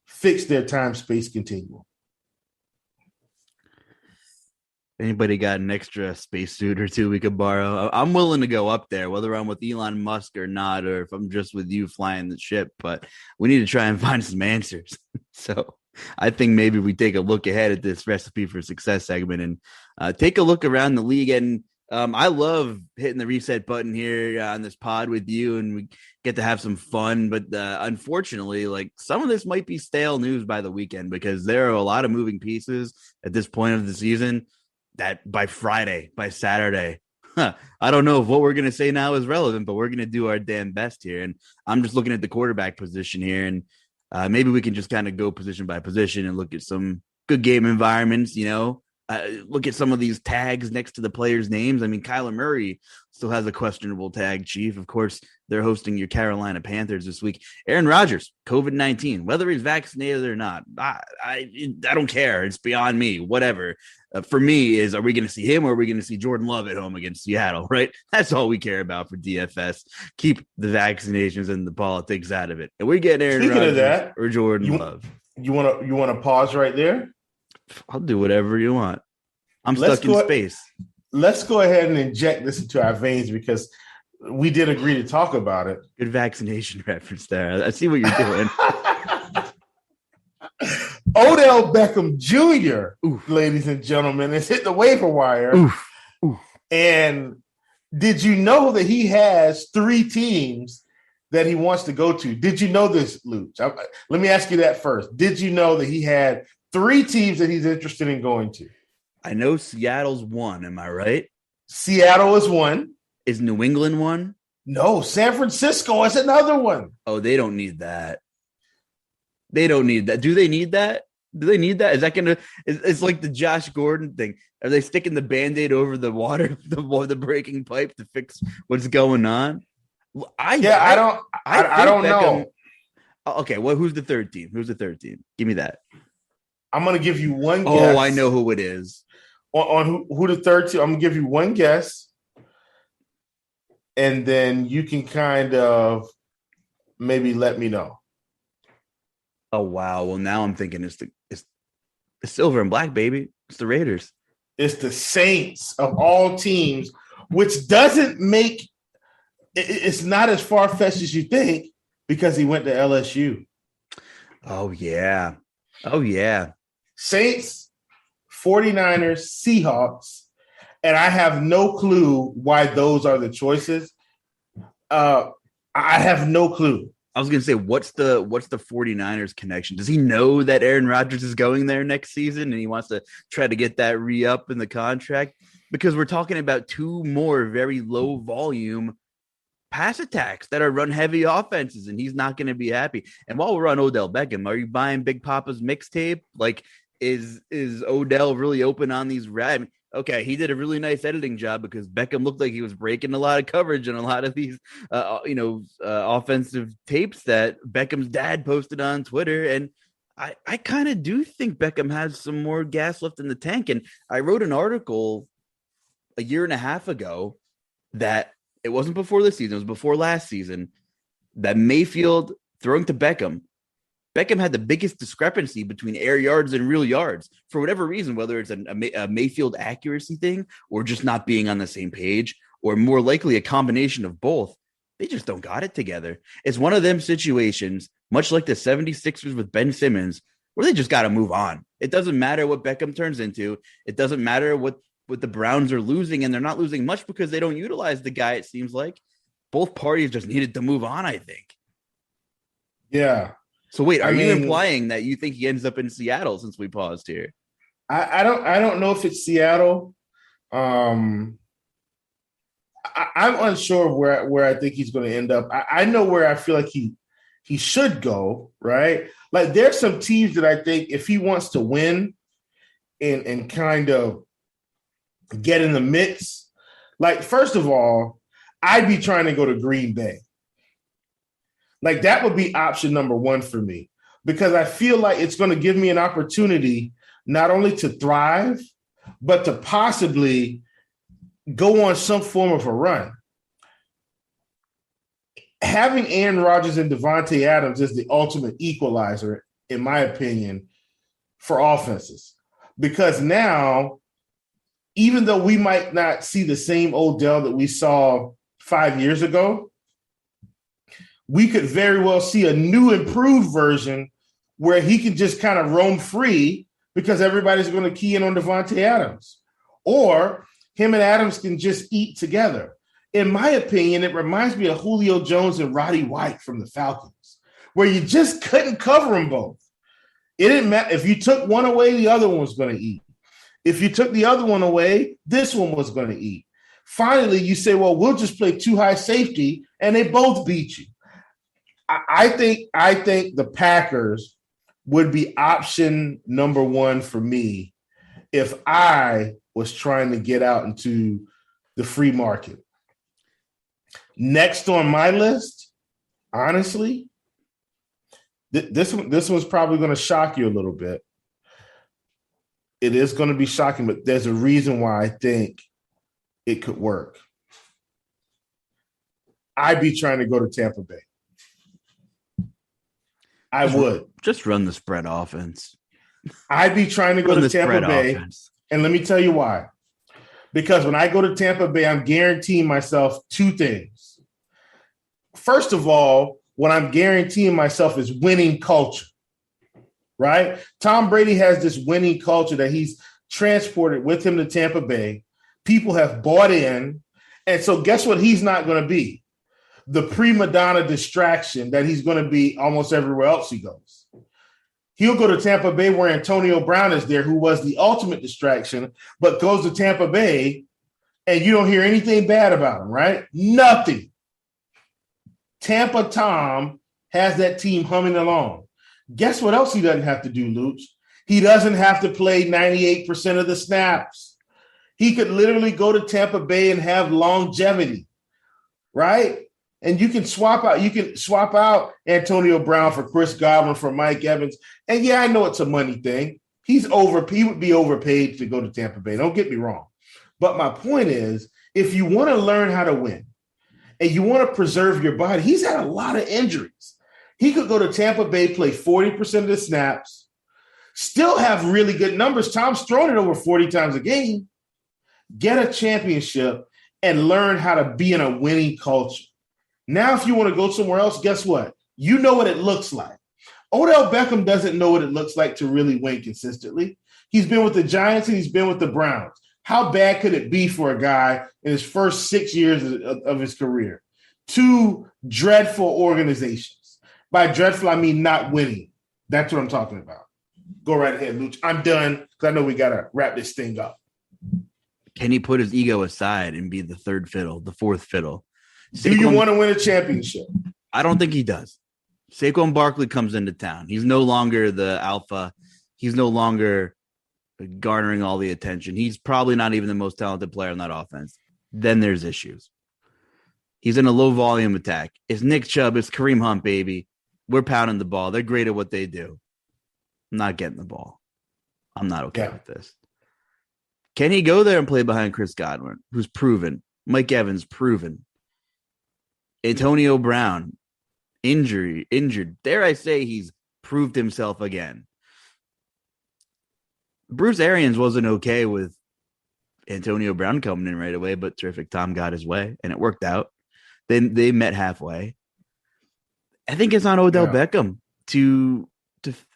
fix their time-space continuum. Anybody got an extra spacesuit or two we could borrow? I'm willing to go up there, whether I'm with Elon Musk or not, or if I'm just with you flying the ship. But we need to try and find some answers. So I think maybe we take a look ahead at this recipe for success segment and take a look around the league. And I love hitting the reset button here on this pod with you, and we get to have some fun. But unfortunately, like, some of this might be stale news by the weekend, because there are a lot of moving pieces at this point of the season that by Friday, by Saturday, I don't know if what we're going to say now is relevant, but we're going to do our damn best here. And I'm just looking at the quarterback position here, and maybe we can just kind of go position by position and look at some good game environments, Look at some of these tags next to the players' names. I mean, Kyler Murray still has a questionable tag, Chief. Of course, they're hosting your Carolina Panthers this week. Aaron Rodgers, COVID-19, whether he's vaccinated or not, I don't care. It's beyond me. Whatever. For me, are we going to see him or are we going to see Jordan Love at home against Seattle, right? That's all we care about for DFS. Keep the vaccinations and the politics out of it. And we're getting Aaron Rodgers or Jordan Love. You want to pause right there? I'll do whatever you want. I'm stuck in space. Let's go ahead and inject this into our veins because we did agree to talk about it. Good vaccination reference there. I see what you're doing. Odell Beckham Jr., ladies and gentlemen, has hit the waiver wire. Oof. And did you know that he has 3 teams that he wants to go to? Did you know this, Luuch? Let me ask you that first. Did you know that he had 3 teams that he's interested in going to? I know Seattle's one. Am I right? Seattle is one. Is New England one? No, San Francisco is another one. Oh, they don't need that. They don't need that. Do they need that? Do they need that? Is that going to – it's like the Josh Gordon thing. Are they sticking the Band-Aid over the water, the breaking pipe to fix what's going on? I don't know. Okay, well, who's the third team? Give me that. I'm going to give you one guess. Oh, I know who it is. On who the third team, I'm going to give you one guess. And then you can kind of maybe let me know. Oh, wow. Well, now I'm thinking it's silver and black, baby. It's the Raiders. It's the Saints of all teams, which doesn't make it's not as far-fetched as you think because he went to LSU. Oh, yeah. Saints, 49ers, Seahawks, and I have no clue why those are the choices. I have no clue. I was going to say, what's the 49ers connection? Does he know that Aaron Rodgers is going there next season and he wants to try to get that re-up in the contract? Because we're talking about 2 more very low volume pass attacks that are run heavy offenses, and he's not going to be happy. And while we're on Odell Beckham, are you buying Big Papa's mixtape? Like, is Odell really open on these? Okay, he did a really nice editing job because Beckham looked like he was breaking a lot of coverage on a lot of these, offensive tapes that Beckham's dad posted on Twitter. And I kind of do think Beckham has some more gas left in the tank. And I wrote an article a year and a half ago that it wasn't before this season, it was before last season, that Mayfield throwing to Beckham had the biggest discrepancy between air yards and real yards for whatever reason, whether it's a Mayfield accuracy thing or just not being on the same page, or more likely a combination of both. They just don't got it together. It's one of them situations, much like the 76ers with Ben Simmons, where they just got to move on. It doesn't matter what Beckham turns into. It doesn't matter what the Browns are losing, and they're not losing much because they don't utilize the guy, it seems like. Both parties just needed to move on, I think. Yeah. So wait, are you implying that you think he ends up in Seattle since we paused here? I don't know if it's Seattle. I'm unsure where I think he's going to end up. I know where I feel like he should go, right? Like there's some teams that I think if he wants to win and kind of get in the mix, like first of all, I'd be trying to go to Green Bay. Like that would be option number 1 for me, because I feel like it's going to give me an opportunity not only to thrive, but to possibly go on some form of a run. Having Aaron Rodgers and Devontae Adams is the ultimate equalizer, in my opinion, for offenses. Because now, even though we might not see the same Odell that we saw 5 years ago, we could very well see a new improved version where he can just kind of roam free because everybody's going to key in on Devontae Adams. Or him and Adams can just eat together. In my opinion, it reminds me of Julio Jones and Roddy White from the Falcons, where you just couldn't cover them both. It didn't matter. If you took one away, the other one was going to eat. If you took the other one away, this one was going to eat. Finally, you say, well, we'll just play 2 high safety, and they both beat you. I think the Packers would be option number 1 for me if I was trying to get out into the free market. Next on my list, honestly, this one's probably going to shock you a little bit. It is going to be shocking, but there's a reason why I think it could work. I'd be trying to go to Tampa Bay. I would. Just run the spread offense. I'd be trying to go to Tampa Bay. Offense. And let me tell you why. Because when I go to Tampa Bay, I'm guaranteeing myself two things. First of all, what I'm guaranteeing myself is winning culture, right? Tom Brady has this winning culture that he's transported with him to Tampa Bay. People have bought in. And so guess what he's not going to be? The prima donna distraction that he's going to be almost everywhere else he goes. He'll go to Tampa Bay where Antonio Brown is there, who was the ultimate distraction, but goes to Tampa Bay and you don't hear anything bad about him, right? Nothing. Tampa Tom has that team humming along. Guess what else he doesn't have to do, Luuch? He doesn't have to play 98% of the snaps. He could literally go to Tampa Bay and have longevity, right? And you can swap out Antonio Brown for Chris Godwin, for Mike Evans. And yeah, I know it's a money thing. He would be overpaid to go to Tampa Bay. Don't get me wrong. But my point is, if you want to learn how to win and you want to preserve your body, he's had a lot of injuries. He could go to Tampa Bay, play 40% of the snaps, still have really good numbers. Tom's thrown it over 40 times a game, get a championship, and learn how to be in a winning culture. Now, if you want to go somewhere else, guess what? You know what it looks like. Odell Beckham doesn't know what it looks like to really win consistently. He's been with the Giants and he's been with the Browns. How bad could it be for a guy in his first 6 years of his career? Two dreadful organizations. By dreadful, I mean not winning. That's what I'm talking about. Go right ahead, Luuch. I'm done because I know we got to wrap this thing up. Can he put his ego aside and be the third fiddle, the fourth fiddle? Do you want to win a championship? I don't think he does. Saquon Barkley comes into town. He's no longer the alpha. He's no longer garnering all the attention. He's probably not even the most talented player on that offense. Then there's issues. He's in a low volume attack. It's Nick Chubb. It's Kareem Hunt, baby. We're pounding the ball. They're great at what they do. I'm not getting the ball. I'm not okay with this. Can he go there and play behind Chris Godwin, who's proven? Mike Evans, proven. Antonio Brown, injured. Dare I say he's proved himself again. Bruce Arians wasn't okay with Antonio Brown coming in right away, but terrific Tom got his way, and it worked out. Then they met halfway. I think it's on Odell Beckham to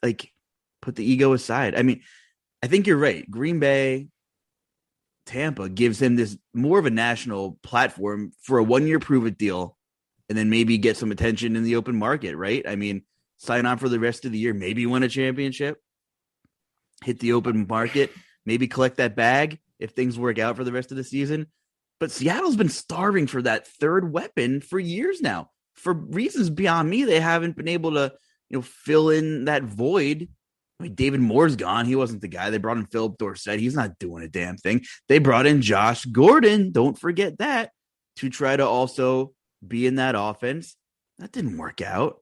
like put the ego aside. I mean, I think you're right. Green Bay, Tampa gives him this more of a national platform for a 1-year prove-it deal. And then maybe get some attention in the open market, right? I mean, sign on for the rest of the year, maybe win a championship, hit the open market, maybe collect that bag if things work out for the rest of the season. But Seattle's been starving for that third weapon for years now. For reasons beyond me, they haven't been able to, fill in that void. I mean, David Moore's gone. He wasn't the guy. They brought in Philip Dorsett. He's not doing a damn thing. They brought in Josh Gordon. Don't forget that, to try to also be in that offense. That didn't work out.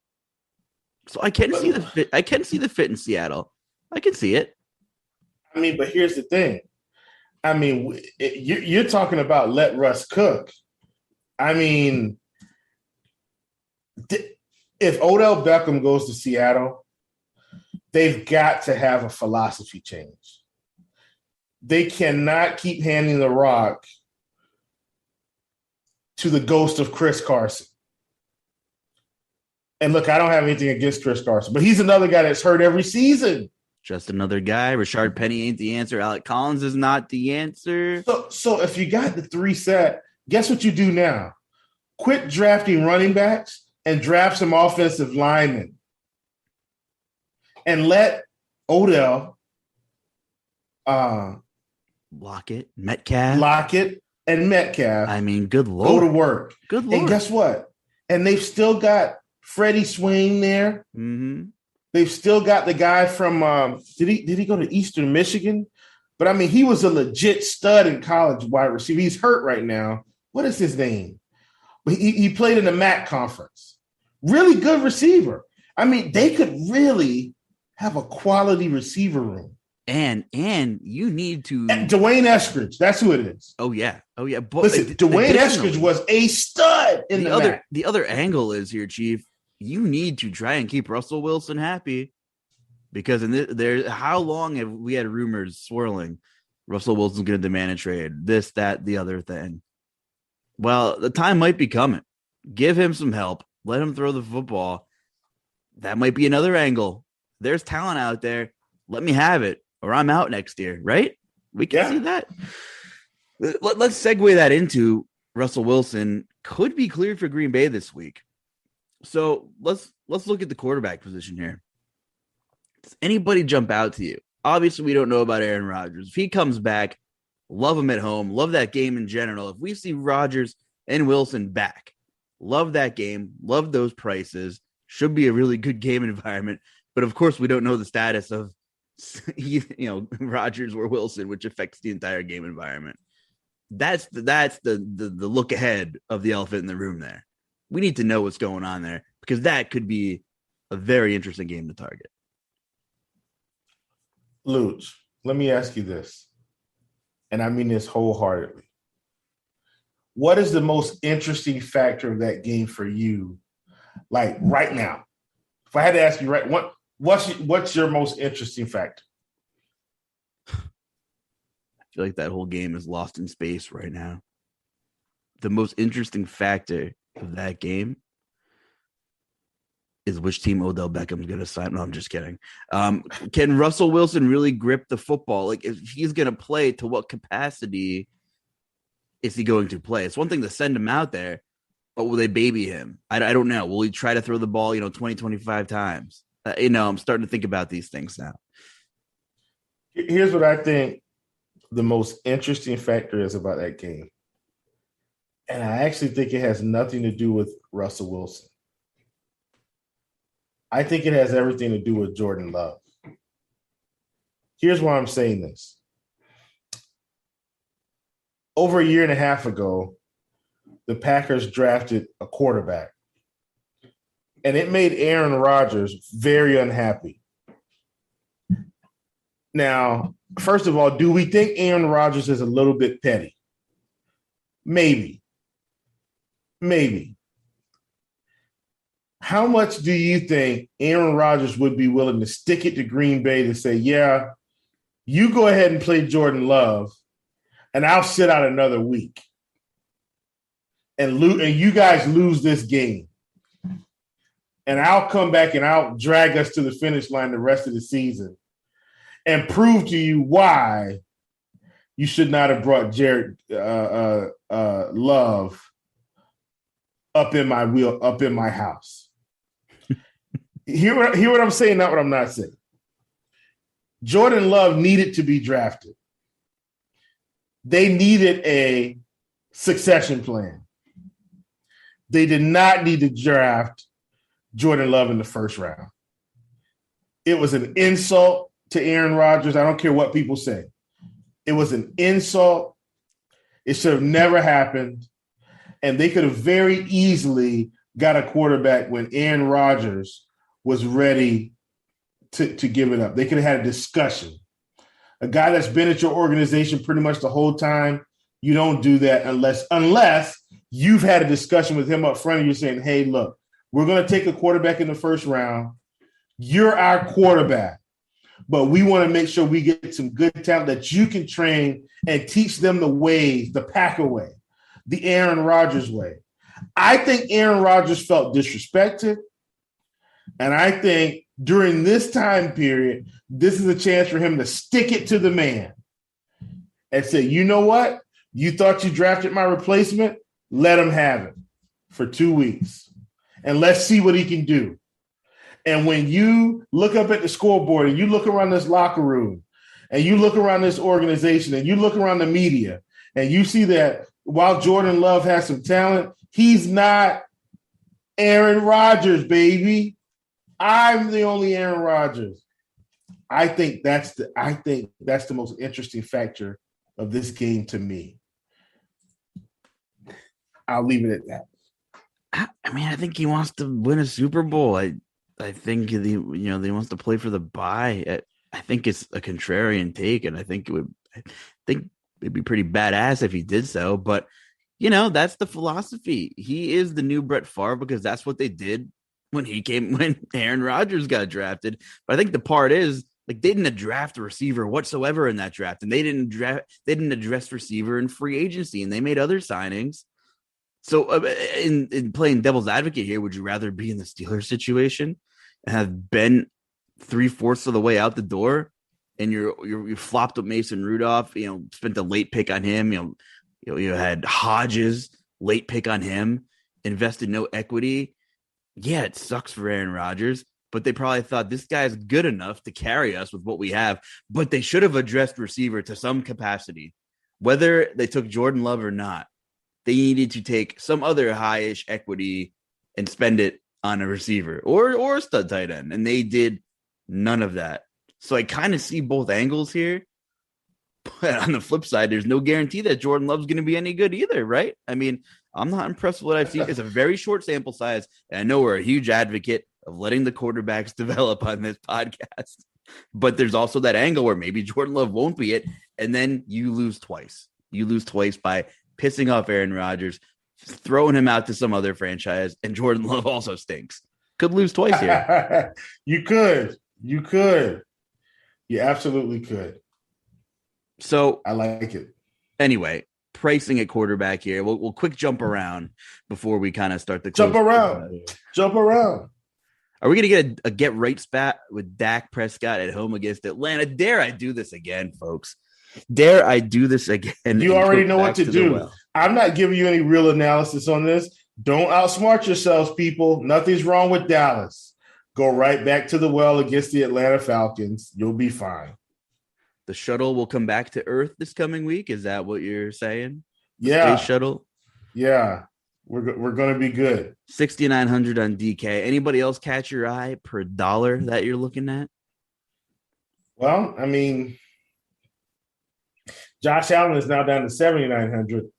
So I can see the fit. I can see the fit in Seattle. I can see it. I mean, but here's the thing. I mean, you're talking about let Russ cook. I mean, if Odell Beckham goes to Seattle, they've got to have a philosophy change. They cannot keep handing the rock to the ghost of Chris Carson. And look, I don't have anything against Chris Carson, but he's another guy that's hurt every season. Just another guy. Rashard Penny ain't the answer. Alec Collins is not the answer. So if you got the 3 set, guess what you do now? Quit drafting running backs and draft some offensive linemen. And let Odell Lockett, and Metcalf. I mean, good Lord. Go to work. Good Lord. And guess what? And they've still got Freddie Swain there. Mm-hmm. They've still got the guy from did he go to Eastern Michigan? But I mean, he was a legit stud in college wide receiver. He's hurt right now. What is his name? But he played in the MAC conference. Really good receiver. I mean, they could really have a quality receiver room. And you need to Dwayne Eskridge. That's who it is. Oh yeah. But listen, Dwayne Eskridge was a stud in the MAC. The other angle is here, Chief. You need to try and keep Russell Wilson happy, because how long have we had rumors swirling? Russell Wilson's going to demand a trade. This, that, the other thing. Well, the time might be coming. Give him some help. Let him throw the football. That might be another angle. There's talent out there. Let me have it, or I'm out next year, right? We can see that. Let's segue that into Russell Wilson could be cleared for Green Bay this week. So let's look at the quarterback position here. Does anybody jump out to you? Obviously, we don't know about Aaron Rodgers. If he comes back, love him at home. Love that game in general. If we see Rodgers and Wilson back, love that game. Love those prices. Should be a really good game environment. But of course, we don't know the status of Rodgers or Wilson, which affects the entire game environment. That's the look ahead of the elephant in the room there. We need to know what's going on there, because that could be a very interesting game to target. Luuch, let me ask you this, and I mean this wholeheartedly. What is the most interesting factor of that game for you, like right now? If I had to ask you what's your most interesting factor? I feel like that whole game is lost in space right now. The most interesting factor of that game is which team Odell Beckham's going to sign. No, I'm just kidding. Can Russell Wilson really grip the football? Like, if he's going to play, to what capacity is he going to play? It's one thing to send him out there, but will they baby him? I don't know. Will he try to throw the ball, 20, 25 times? I'm starting to think about these things now. Here's what I think the most interesting factor is about that game. And I actually think it has nothing to do with Russell Wilson. I think it has everything to do with Jordan Love. Here's why I'm saying this. Over a year and a half ago, the Packers drafted a quarterback, and it made Aaron Rodgers very unhappy. Now, first of all, do we think Aaron Rodgers is a little bit petty? Maybe. How much do you think Aaron Rodgers would be willing to stick it to Green Bay to say, yeah, you go ahead and play Jordan Love, and I'll sit out another week, and you guys lose this game, and I'll come back and I'll drag us to the finish line the rest of the season and prove to you why you should not have brought Jared Love up in my house. Hear what I'm saying, not what I'm not saying. Jordan Love needed to be drafted. They needed a succession plan. They did not need to draft Jordan Love in the first round. It was an insult to Aaron Rodgers. I don't care what people say. It was an insult. It should have never happened. And they could have very easily got a quarterback when Aaron Rodgers was ready to give it up. They could have had a discussion. A guy that's been at your organization pretty much the whole time, you don't do that unless you've had a discussion with him up front and you're saying, hey, look, we're going to take a quarterback in the first round. You're our quarterback, but we want to make sure we get some good talent that you can train and teach them the ways, the Packer way, the Aaron Rodgers way. I think Aaron Rodgers felt disrespected. And I think during this time period, this is a chance for him to stick it to the man and say, you know what? You thought you drafted my replacement? Let him have it for 2 weeks. And let's see what he can do. And when you look up at the scoreboard and you look around this locker room and you look around this organization and you look around the media and you see that while Jordan Love has some talent, he's not Aaron Rodgers, baby. I'm the only Aaron Rodgers. I think that's the most interesting factor of this game to me. I'll leave it at that. I mean, I think he wants to win a Super Bowl. I think he wants to play for the bye. I think it's a contrarian take, and I think it'd be pretty badass if he did so. But that's the philosophy. He is the new Brett Favre because that's what they did when Aaron Rodgers got drafted. But I think the part is they didn't draft a receiver whatsoever in that draft, and they didn't address receiver in free agency, and they made other signings. So in playing devil's advocate here, would you rather be in the Steelers situation and have been 3/4 of the way out the door, and you flopped up Mason Rudolph, spent a late pick on him, you had Hodges, late pick on him, invested no equity. Yeah, it sucks for Aaron Rodgers, but they probably thought this guy's good enough to carry us with what we have. But they should have addressed receiver to some capacity, whether they took Jordan Love or not. They needed to take some other high-ish equity and spend it on a receiver or a stud tight end, and they did none of that. So I kind of see both angles here. But on the flip side, there's no guarantee that Jordan Love's going to be any good either, right? I mean, I'm not impressed with what I've seen. It's a very short sample size, and I know we're a huge advocate of letting the quarterbacks develop on this podcast. But there's also that angle where maybe Jordan Love won't be it, and then you lose twice. You lose twice by pissing off Aaron Rodgers, throwing him out to some other franchise, and Jordan Love also stinks. Could lose twice here. You could. You absolutely could. So I like it. Anyway, pricing at quarterback here. We'll quick jump around before we kind of start the jump around. Are we going to get a get right spat with Dak Prescott at home against Atlanta? Dare I do this again, folks? Dare I do this again? You already know what to do. Well. I'm not giving you any real analysis on this. Don't outsmart yourselves, people. Nothing's wrong with Dallas. Go right back to the well against the Atlanta Falcons. You'll be fine. The shuttle will come back to Earth this coming week. Is that what you're saying? Yeah. Space shuttle? Yeah. We're going to be good. 6,900 on DK. Anybody else catch your eye per dollar that you're looking at? Well, I mean, Josh Allen is now down to 7,900.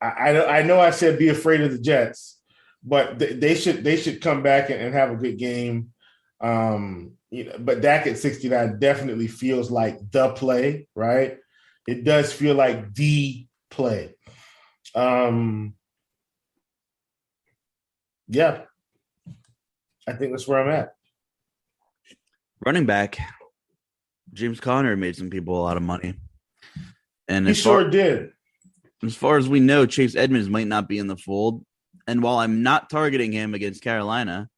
I know I said be afraid of the Jets, but they should come back and have a good game. But Dak at 69 definitely feels like the play, right? It does feel like the play. Yeah, I think that's where I'm at. Running back, James Conner made some people a lot of money. And he sure did. As far as we know, Chase Edmonds might not be in the fold. And while I'm not targeting him against Carolina,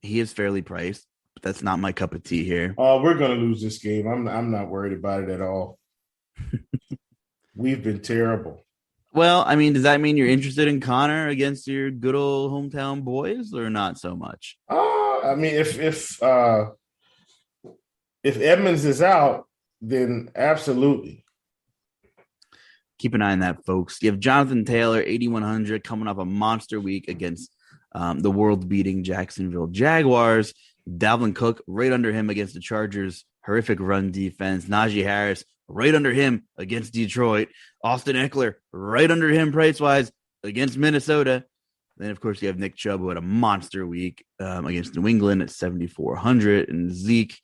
he is fairly priced. But that's not my cup of tea here. Oh, we're going to lose this game. I'm not worried about it at all. We've been terrible. Well, I mean, does that mean you're interested in Connor against your good old hometown boys, or not so much? I mean, if Edmonds is out, then absolutely. Keep an eye on that, folks. You have Jonathan Taylor, 8,100, coming off a monster week against the world-beating Jacksonville Jaguars. Dalvin Cook right under him against the Chargers. Horrific run defense. Najee Harris right under him against Detroit. Austin Eckler right under him price-wise against Minnesota. Then, of course, you have Nick Chubb, who had a monster week against New England at 7,400, and Zeke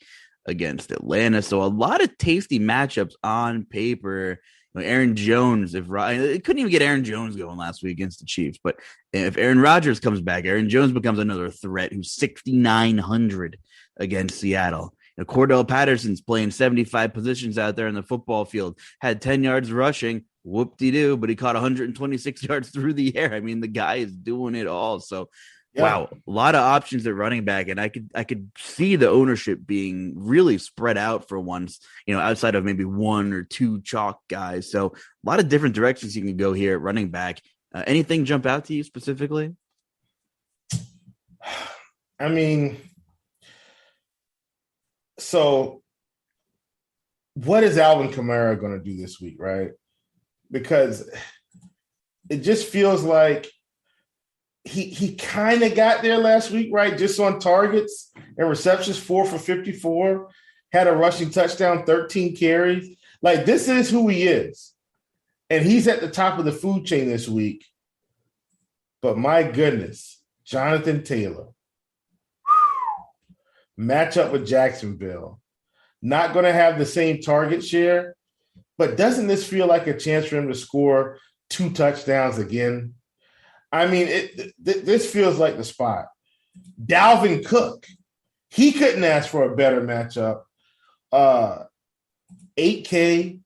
against Atlanta. So a lot of tasty matchups on paper. Aaron Jones, it couldn't even get Aaron Jones going last week against the Chiefs. But if Aaron Rodgers comes back, Aaron Jones becomes another threat who's 6,900 against Seattle. Cordell Patterson's playing 75 positions out there in the football field, had 10 yards rushing, whoop-de-doo, but he caught 126 yards through the air. I mean, the guy is doing it all. So, yeah. Wow, a lot of options at running back, and I could see the ownership being really spread out for once, outside of maybe one or two chalk guys. So a lot of different directions you can go here at running back. Anything jump out to you specifically? I mean, so what is Alvin Kamara going to do this week, right? Because it just feels like he kind of got there last week, right? Just on targets and receptions, 4 for 54. had a rushing touchdown, 13 carries. Like, this is who he is. And he's at the top of the food chain this week. But my goodness, Jonathan Taylor, matchup with Jacksonville, not going to have the same target share, but doesn't this feel like a chance for him to score 2 touchdowns again? I mean, this feels like the spot. Dalvin Cook, he couldn't ask for a better matchup. 8K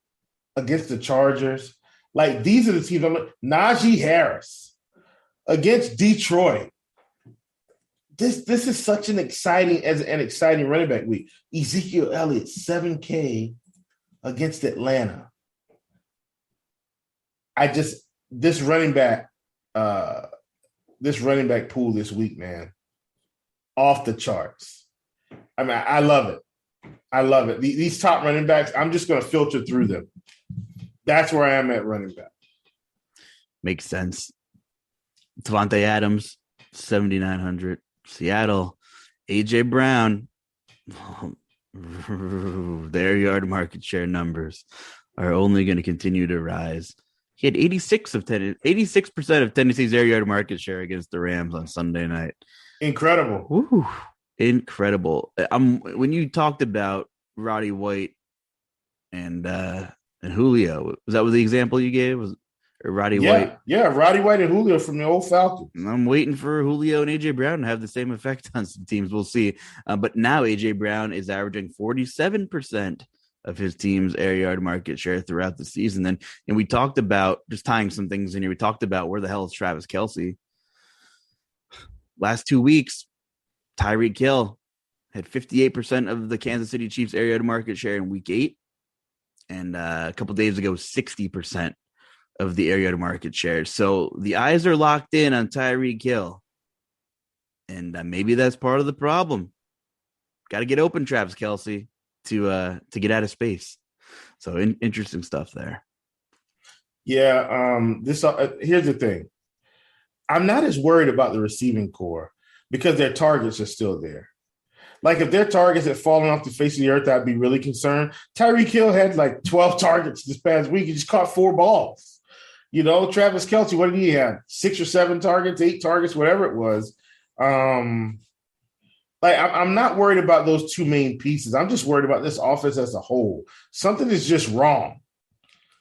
against the Chargers. Like, these are the teams. Najee Harris against Detroit. This is such an exciting running back week. Ezekiel Elliott, 7K against Atlanta. This running back pool this week, man, off the charts. I mean, I love it. I love it. These top running backs, I'm just going to filter through them. That's where I am at running back. Makes sense. Devontae Adams, 7,900. Seattle, AJ Brown. Their yard market share numbers are only going to continue to rise. He had 86% of Tennessee's air yard market share against the Rams on Sunday night. Incredible. Woo. Incredible. When you talked about Roddy White and Julio, was that the example you gave? Was Roddy White? Yeah, Roddy White and Julio from the old Falcons. I'm waiting for Julio and AJ Brown to have the same effect on some teams. We'll see. But now AJ Brown is averaging 47% of his team's air yard market share throughout the season. And we talked about, just tying some things in here, we talked about where the hell is Travis Kelce. Last 2 weeks, Tyreek Hill had 58% of the Kansas City Chiefs air yard market share in week 8. And a couple days ago, 60% of the air yard market share. So the eyes are locked in on Tyreek Hill. And maybe that's part of the problem. Got to get open, Travis Kelce, to get out of space. So interesting stuff there. Yeah, here's the thing. I'm not as worried about the receiving core because their targets are still there. Like, if their targets had fallen off the face of the earth, I'd be really concerned. Tyreek Hill had like 12 targets this past week. He just caught 4 balls. You know, Travis Kelce, what did he have? 6 or 7 targets, 8 targets, whatever it was. I'm not worried about those 2 main pieces. I'm just worried about this offense as a whole. Something is just wrong.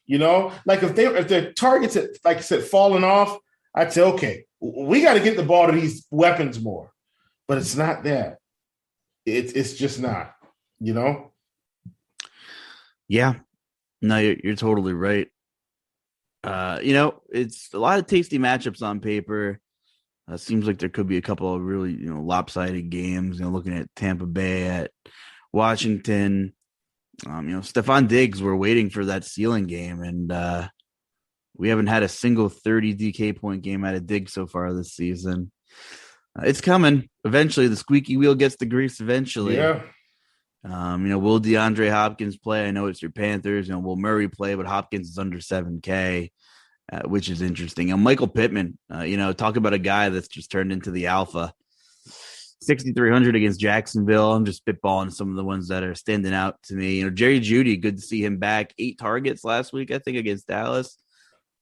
You know, like if their targets had, like I said, fallen off, I'd say, okay, we got to get the ball to these weapons more. But it's not that. It's just not, you know? Yeah. No, you're totally right. It's a lot of tasty matchups on paper. Seems like there could be a couple of really, lopsided games. Looking at Tampa Bay, at Washington. Stephon Diggs, we're waiting for that ceiling game, and we haven't had a single 30 DK point game out of Diggs so far this season. It's coming. Eventually, the squeaky wheel gets the grease eventually. Yeah. Will DeAndre Hopkins play? I know it's your Panthers. Will Murray play? But Hopkins is under 7K, which is interesting. And Michael Pittman, talk about a guy that's just turned into the alpha. 6,300 against Jacksonville. I'm just spitballing some of the ones that are standing out to me. Jerry Jeudy, good to see him back. 8 targets last week, I think, against Dallas.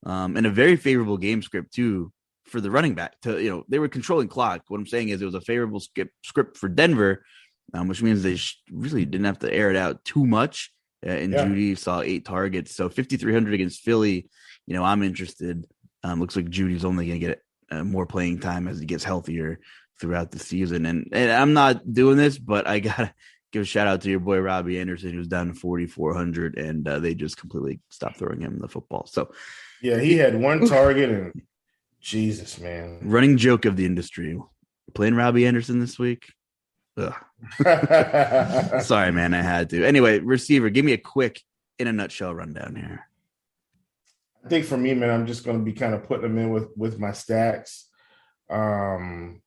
And a very favorable game script, too, for the running back. They were controlling clock. What I'm saying is it was a favorable script for Denver, which means they really didn't have to air it out too much. Jeudy saw 8 targets. So 5,300 against Philly, I'm interested. Looks like Judy's only going to get more playing time as he gets healthier throughout the season. And I'm not doing this, but I got to give a shout out to your boy, Robbie Anderson, who's down to 4,400, and they just completely stopped throwing him the football. So, yeah, he had 1 target, and Jesus, man. Running joke of the industry. Playing Robbie Anderson this week. Ugh. Sorry, man, I had to. Anyway, receiver, give me a quick, in a nutshell, rundown here. I think for me, man, I'm just going to be kind of putting them in with my stacks. That's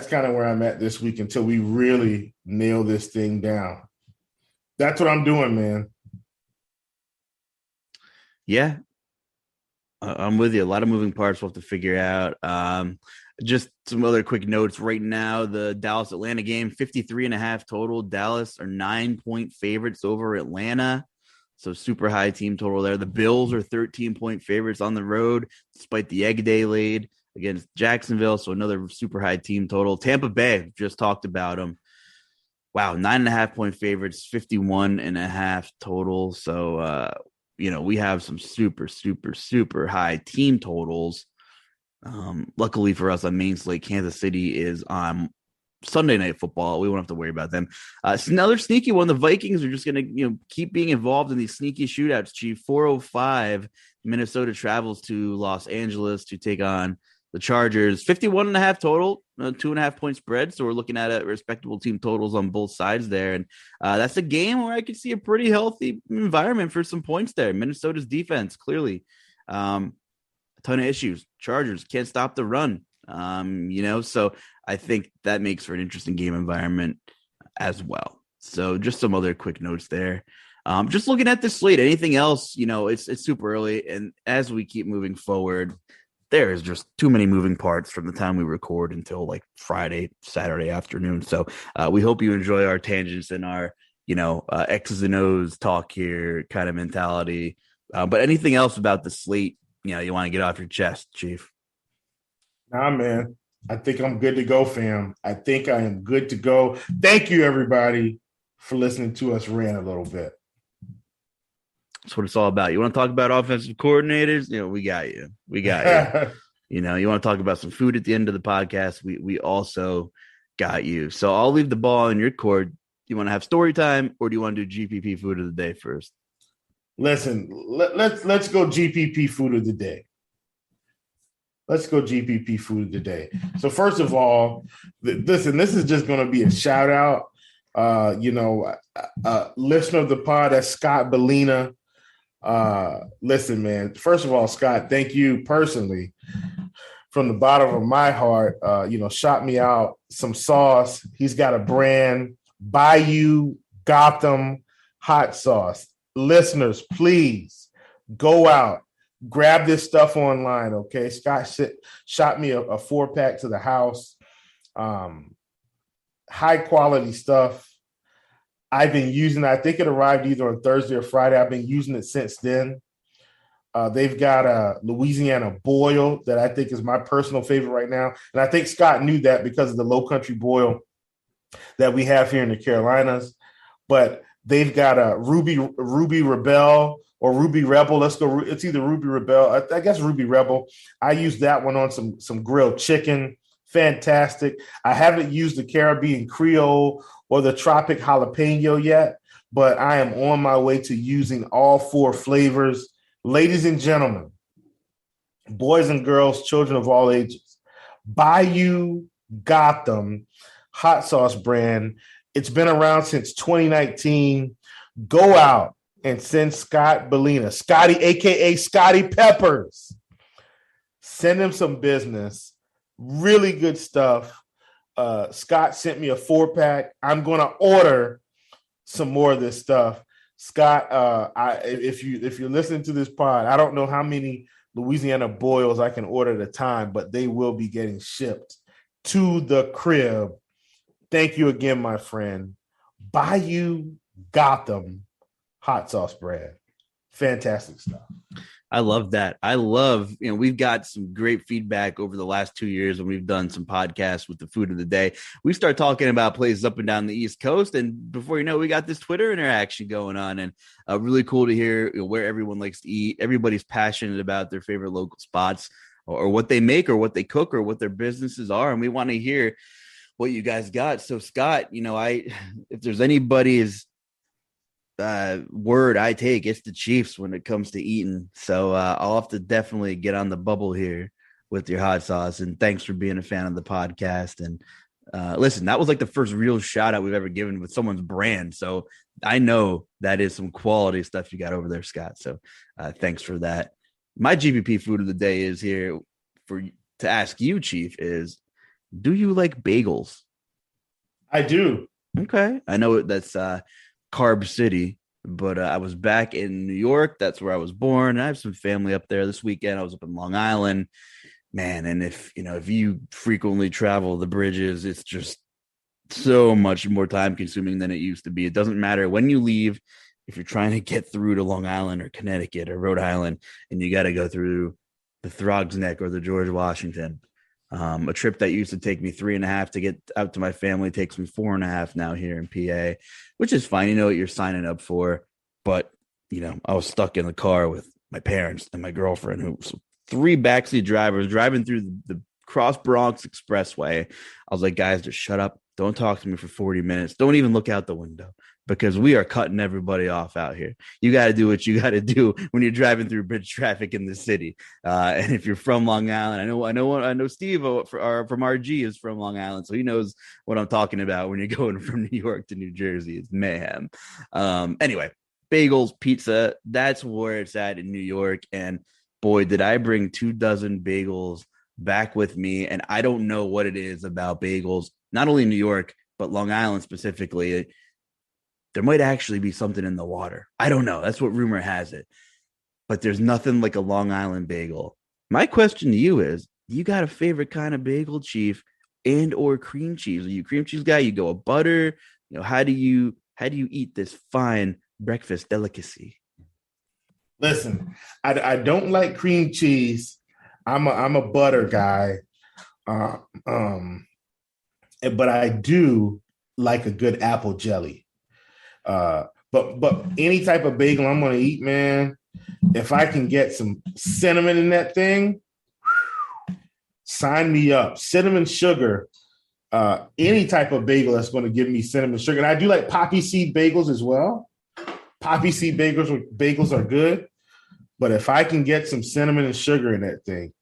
kind of where I'm at this week until we really nail this thing down. That's what I'm doing, man. Yeah. I'm with you. A lot of moving parts we'll have to figure out. Just some other quick notes right now. The Dallas Atlanta game, 53.5 total. Dallas are 9-point favorites over Atlanta. So super high team total there. The Bills are 13-point favorites on the road, despite the egg day laid against Jacksonville. So another super high team total. Tampa Bay, just talked about them. Wow, 9.5-point favorites, 51.5 total. So, we have some super, super, super high team totals. Luckily for us on Main Slate, Kansas City is on Sunday Night Football. We won't have to worry about them. It's another sneaky one. The Vikings are just going to keep being involved in these sneaky shootouts. Chief, 4:05, Minnesota travels to Los Angeles to take on the Chargers. 51.5 total, 2.5-point spread. So we're looking at a respectable team totals on both sides there. And that's a game where I could see a pretty healthy environment for some points there. Minnesota's defense, clearly. A ton of issues. Chargers can't stop the run. So I think that makes for an interesting game environment as well. So just some other quick notes there. Just looking at this slate, anything else, it's super early. And as we keep moving forward, there is just too many moving parts from the time we record until like Friday, Saturday afternoon. So we hope you enjoy our tangents and our, X's and O's talk here kind of mentality. But anything else about the slate, you want to get off your chest, Chief? Nah, man. I think I'm good to go, fam. I think I am good to go. Thank you, everybody, for listening to us rant a little bit. That's what it's all about. You want to talk about offensive coordinators? We got you. We got you. You want to talk about some food at the end of the podcast? We also got you. So I'll leave the ball in your court. Do you want to have story time, or do you want to do GPP food of the day first? Listen, let's go GPP food of the day. Let's go GPP food of the day. So first of all, listen, this is just going to be a shout out. Listener of the pod, that's Scott Bellina. Listen, man, first of all, Scott, thank you personally from the bottom of my heart. Shot me out some sauce. He's got a brand, Bayou Gotham hot sauce. Listeners, please go out, grab this stuff online, okay? Scott shot me a 4-pack to the house. High quality stuff. I've been using it. I think it arrived either on Thursday or Friday. I've been using it since then. They've got a Louisiana boil that I think is my personal favorite right now. And I think Scott knew that because of the low country boil that we have here in the Carolinas. But they've got a Ruby Rebel or Ruby Rebel. Let's go. It's either Ruby Rebel. I guess Ruby Rebel. I used that one on some grilled chicken. Fantastic. I haven't used the Caribbean Creole or the Tropic Jalapeno yet, but I am on my way to using all 4 flavors. Ladies and gentlemen, boys and girls, children of all ages, Bayou Gotham hot sauce brand. It's been around since 2019. Go out and send Scott Bellina, Scotty, a.k.a. Scotty Peppers. Send him some business. Really good stuff. Scott sent me a 4-pack. I'm going to order some more of this stuff. Scott, if you're listening to this pod, I don't know how many Louisiana boils I can order at a time, but they will be getting shipped to the crib. Thank you again, my friend. Bayou Gotham hot sauce brand. Fantastic stuff. I love that. I love, we've got some great feedback over the last 2 years when we've done some podcasts with the food of the day. We start talking about places up and down the East Coast. And before you know, we got this Twitter interaction going on, and really cool to hear where everyone likes to eat. Everybody's passionate about their favorite local spots or what they make or what they cook or what their businesses are. And we want to hear what you guys got. So Scott, if there's anybody's word I take, it's the Chiefs when it comes to eating. So I'll have to definitely get on the bubble here with your hot sauce. And thanks for being a fan of the podcast. And listen, that was like the first real shout out we've ever given with someone's brand. So I know that is some quality stuff you got over there, Scott. So thanks for that. My GPP food of the day is here to ask you, Chief, is do you like bagels? I do. Okay. I know that's Carb City, but I was back in New York. That's where I was born. I have some family up there this weekend. I was up in Long Island. Man, and if you frequently travel the bridges, it's just so much more time consuming than it used to be. It doesn't matter when you leave, if you're trying to get through to Long Island or Connecticut or Rhode Island, and you got to go through the Throgs Neck or the George Washington. A trip that used to take me 3.5 to get out to my family takes me 4.5 now here in PA, which is fine. You know what you're signing up for. But, I was stuck in the car with my parents and my girlfriend, who was three backseat drivers driving through the Cross Bronx Expressway. I was like, guys, just shut up. Don't talk to me for 40 minutes. Don't even look out the window, because we are cutting everybody off out here. You got to do what you got to do when you're driving through bridge traffic in the city. And if you're from Long Island, I know Steve from RG is from Long Island, so he knows what I'm talking about when you're going from New York to New Jersey. It's mayhem. Anyway, bagels, pizza, that's where it's at in New York. And boy, did I bring 24 bagels back with me. And I don't know what it is about bagels, not only in New York, but Long Island specifically. There might actually be something in the water. I don't know. That's what rumor has it. But there's nothing like a Long Island bagel. My question to you is, you got a favorite kind of bagel, Chief, and or cream cheese? Are you a cream cheese guy? You go a butter? How do you eat this fine breakfast delicacy? Listen, I don't like cream cheese. I'm a butter guy. Uh, um, but I do like a good apple jelly. But any type of bagel I'm going to eat, man, if I can get some cinnamon in that thing, sign me up. Cinnamon sugar, any type of bagel that's going to give me cinnamon sugar. And I do like poppy seed bagels as well. Poppy seed bagels are good. But if I can get some cinnamon and sugar in that thing,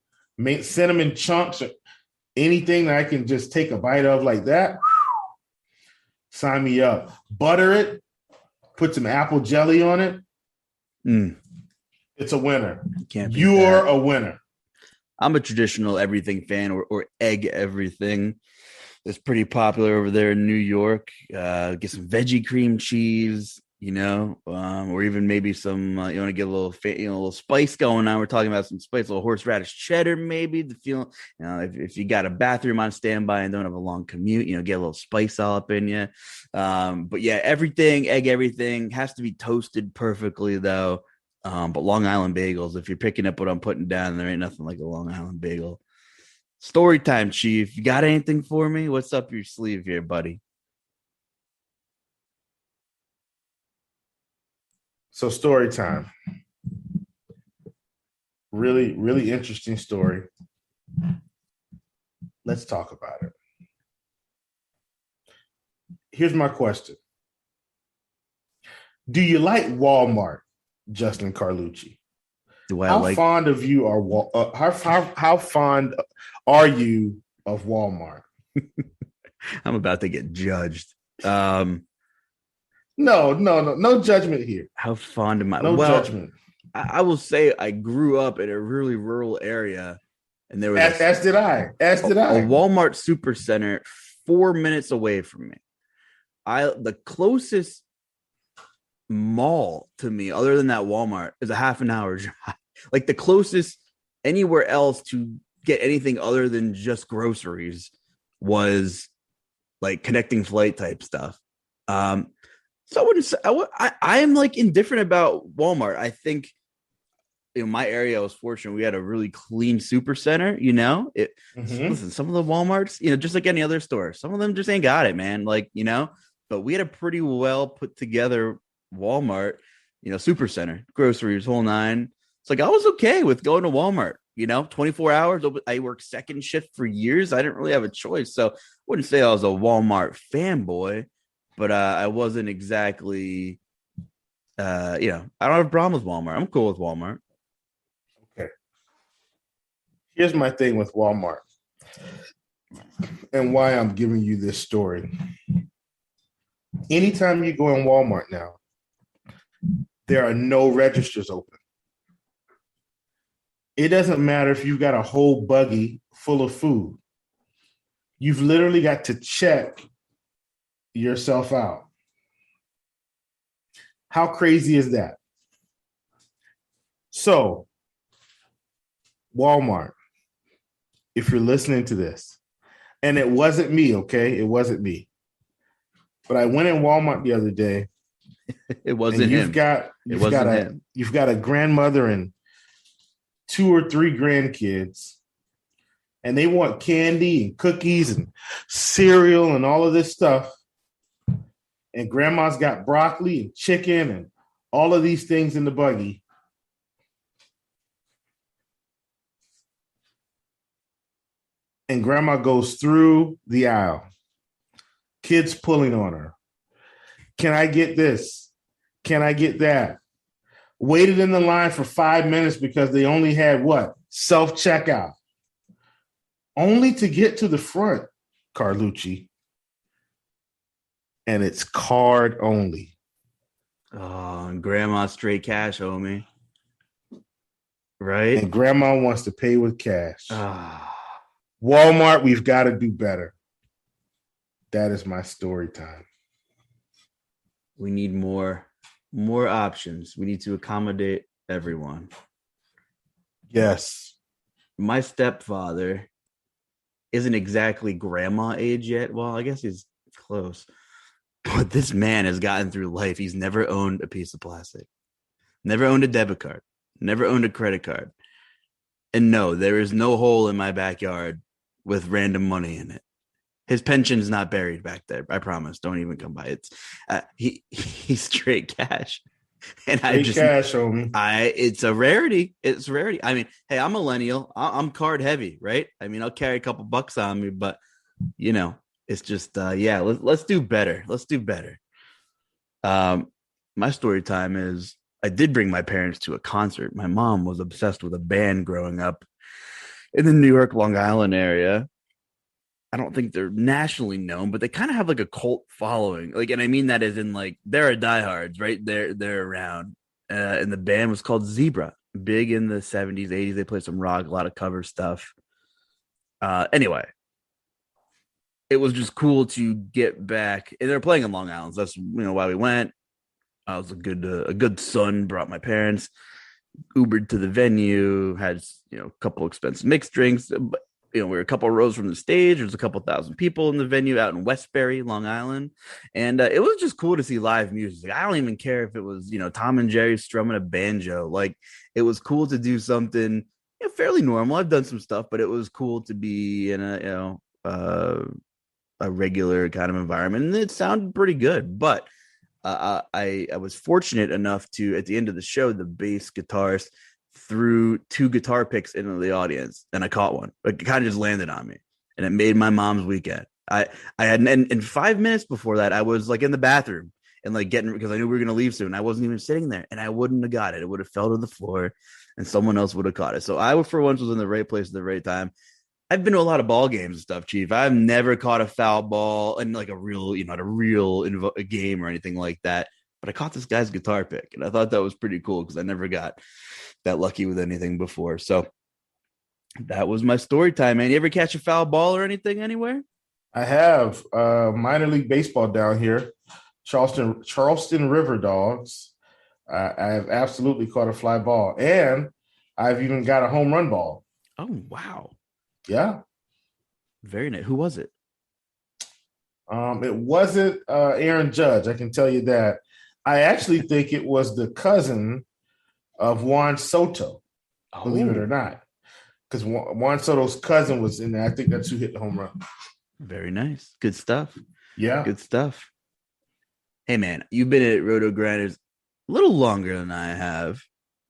cinnamon chunks, or anything that I can just take a bite of like that, sign me up. Butter it, put some apple jelly on it. It's a winner. You're a winner. I'm a traditional everything fan, or egg everything. It's pretty popular over there in New York. Get some veggie cream cheese, or even maybe some, you want to get a little spice going on. We're talking about some spice, a little horseradish cheddar, maybe to feel, if you got a bathroom on standby and don't have a long commute, get a little spice all up in you. But yeah, egg everything has to be toasted perfectly though. But Long Island bagels, if you're picking up what I'm putting down, there ain't nothing like a Long Island bagel. Story time, Chief. You got anything for me? What's up your sleeve here, buddy? So story time. Really, really interesting story. Let's talk about it. Here's my question. Do you like Wal-Mart, Justin Carlucci? How fond of you are how fond are you of Walmart? I'm about to get judged. No judgment here. How fond am I? No judgment. I will say I grew up in a really rural area, and there was as did I. A Walmart Supercenter 4 minutes away from me. The closest mall to me, other than that Walmart, is a half an hour drive. Like the closest anywhere else to get anything other than just groceries was like connecting flight type stuff. So I wouldn't say I am like indifferent about Walmart. I think in my area I was fortunate. We had a really clean super center, Listen, some of the Walmarts, just like any other store, some of them just ain't got it, man. Like, but we had a pretty well put together Walmart, super center, groceries, whole nine. It's like I was okay with going to Walmart, 24 hours. I worked second shift for years. I didn't really have a choice. So I wouldn't say I was a Walmart fanboy, but I wasn't exactly, I don't have a problem with Walmart. I'm cool with Walmart. Okay. Here's my thing with Walmart and why I'm giving you this story. Anytime you go in Walmart now, there are no registers open. It doesn't matter if you've got a whole buggy full of food. You've literally got to check yourself out. How crazy is that? So, Walmart, if you're listening to this, and it wasn't me, okay? It wasn't me. But I went in Walmart the other day, It and wasn't him. you've got a grandmother and 2 or 3 grandkids, and they want candy and cookies and cereal and all of this stuff. And grandma's got broccoli and chicken and all of these things in the buggy. And grandma goes through the aisle. Kids pulling on her. Can I get this? Can I get that? Waited in the line for 5 minutes because they only had what? Self-checkout. Only to get to the front, Carlucci. And it's card only. Oh, and grandma straight cash, homie. Right? And grandma wants to pay with cash. Ah. Walmart, we've got to do better. That is my story time. We need more options. We need to accommodate everyone. Yes. My stepfather isn't exactly grandma age yet. Well, I guess he's close. But this man has gotten through life. He's never owned a piece of plastic, never owned a debit card, never owned a credit card. And no, there is no hole in my backyard with random money in it. His pension's not buried back there. I promise. Don't even come by. It's he's straight cash. And straight cash, homie. It's a rarity. It's a rarity. I mean, hey, I'm millennial. I'm card heavy, right? I mean, I'll carry a couple bucks on me, but you know, it's just let's do better. Let's do better. My story time is I did bring my parents to a concert. My mom was obsessed with a band growing up in the New York, Long Island area. I don't think they're nationally known, but they kind of have like a cult following. Like, and I mean that as in like there are diehards, right? They're around. And the band was called Zebra. Big in the 70s, 80s. They played some rock, a lot of cover stuff. Anyway, it was just cool to get back. And they're playing in Long Island. So that's why we went. I was a good son, brought my parents, Ubered to the venue, had a couple expensive mixed drinks. But we were a couple of rows from the stage. There's a couple thousand people in the venue out in Westbury, Long Island. And it was just cool to see live music. I don't even care if it was, Tom and Jerry strumming a banjo. Like, it was cool to do something fairly normal. I've done some stuff, but it was cool to be in a regular kind of environment. And it sounded pretty good. But I was fortunate enough to, at the end of the show, the bass guitarist threw 2 guitar picks into the audience, and I caught one. It kind of just landed on me, and it made my mom's weekend. I had, and 5 minutes before that, I was like in the bathroom and like because I knew we were going to leave soon. I wasn't even sitting there, and I wouldn't have got it. It would have fell to the floor, and someone else would have caught it. So I, for once, was in the right place at the right time. I've been to a lot of ball games and stuff, Chief. I've never caught a foul ball in like a real game or anything like that. But I caught this guy's guitar pick, and I thought that was pretty cool because I never got that lucky with anything before. So that was my story time, man. You ever catch a foul ball or anything anywhere? I have minor league baseball down here, Charleston River Dogs. I have absolutely caught a fly ball, and I've even got a home run ball. Oh, wow. Yeah. Very nice. Who was it? It wasn't Aaron Judge, I can tell you that. I actually think it was the cousin of Juan Soto, believe it or not. Because Juan Soto's cousin was in there. I think that's who hit the home run. Very nice. Good stuff. Yeah. Good stuff. Hey, man, you've been at RotoGrinders a little longer than I have.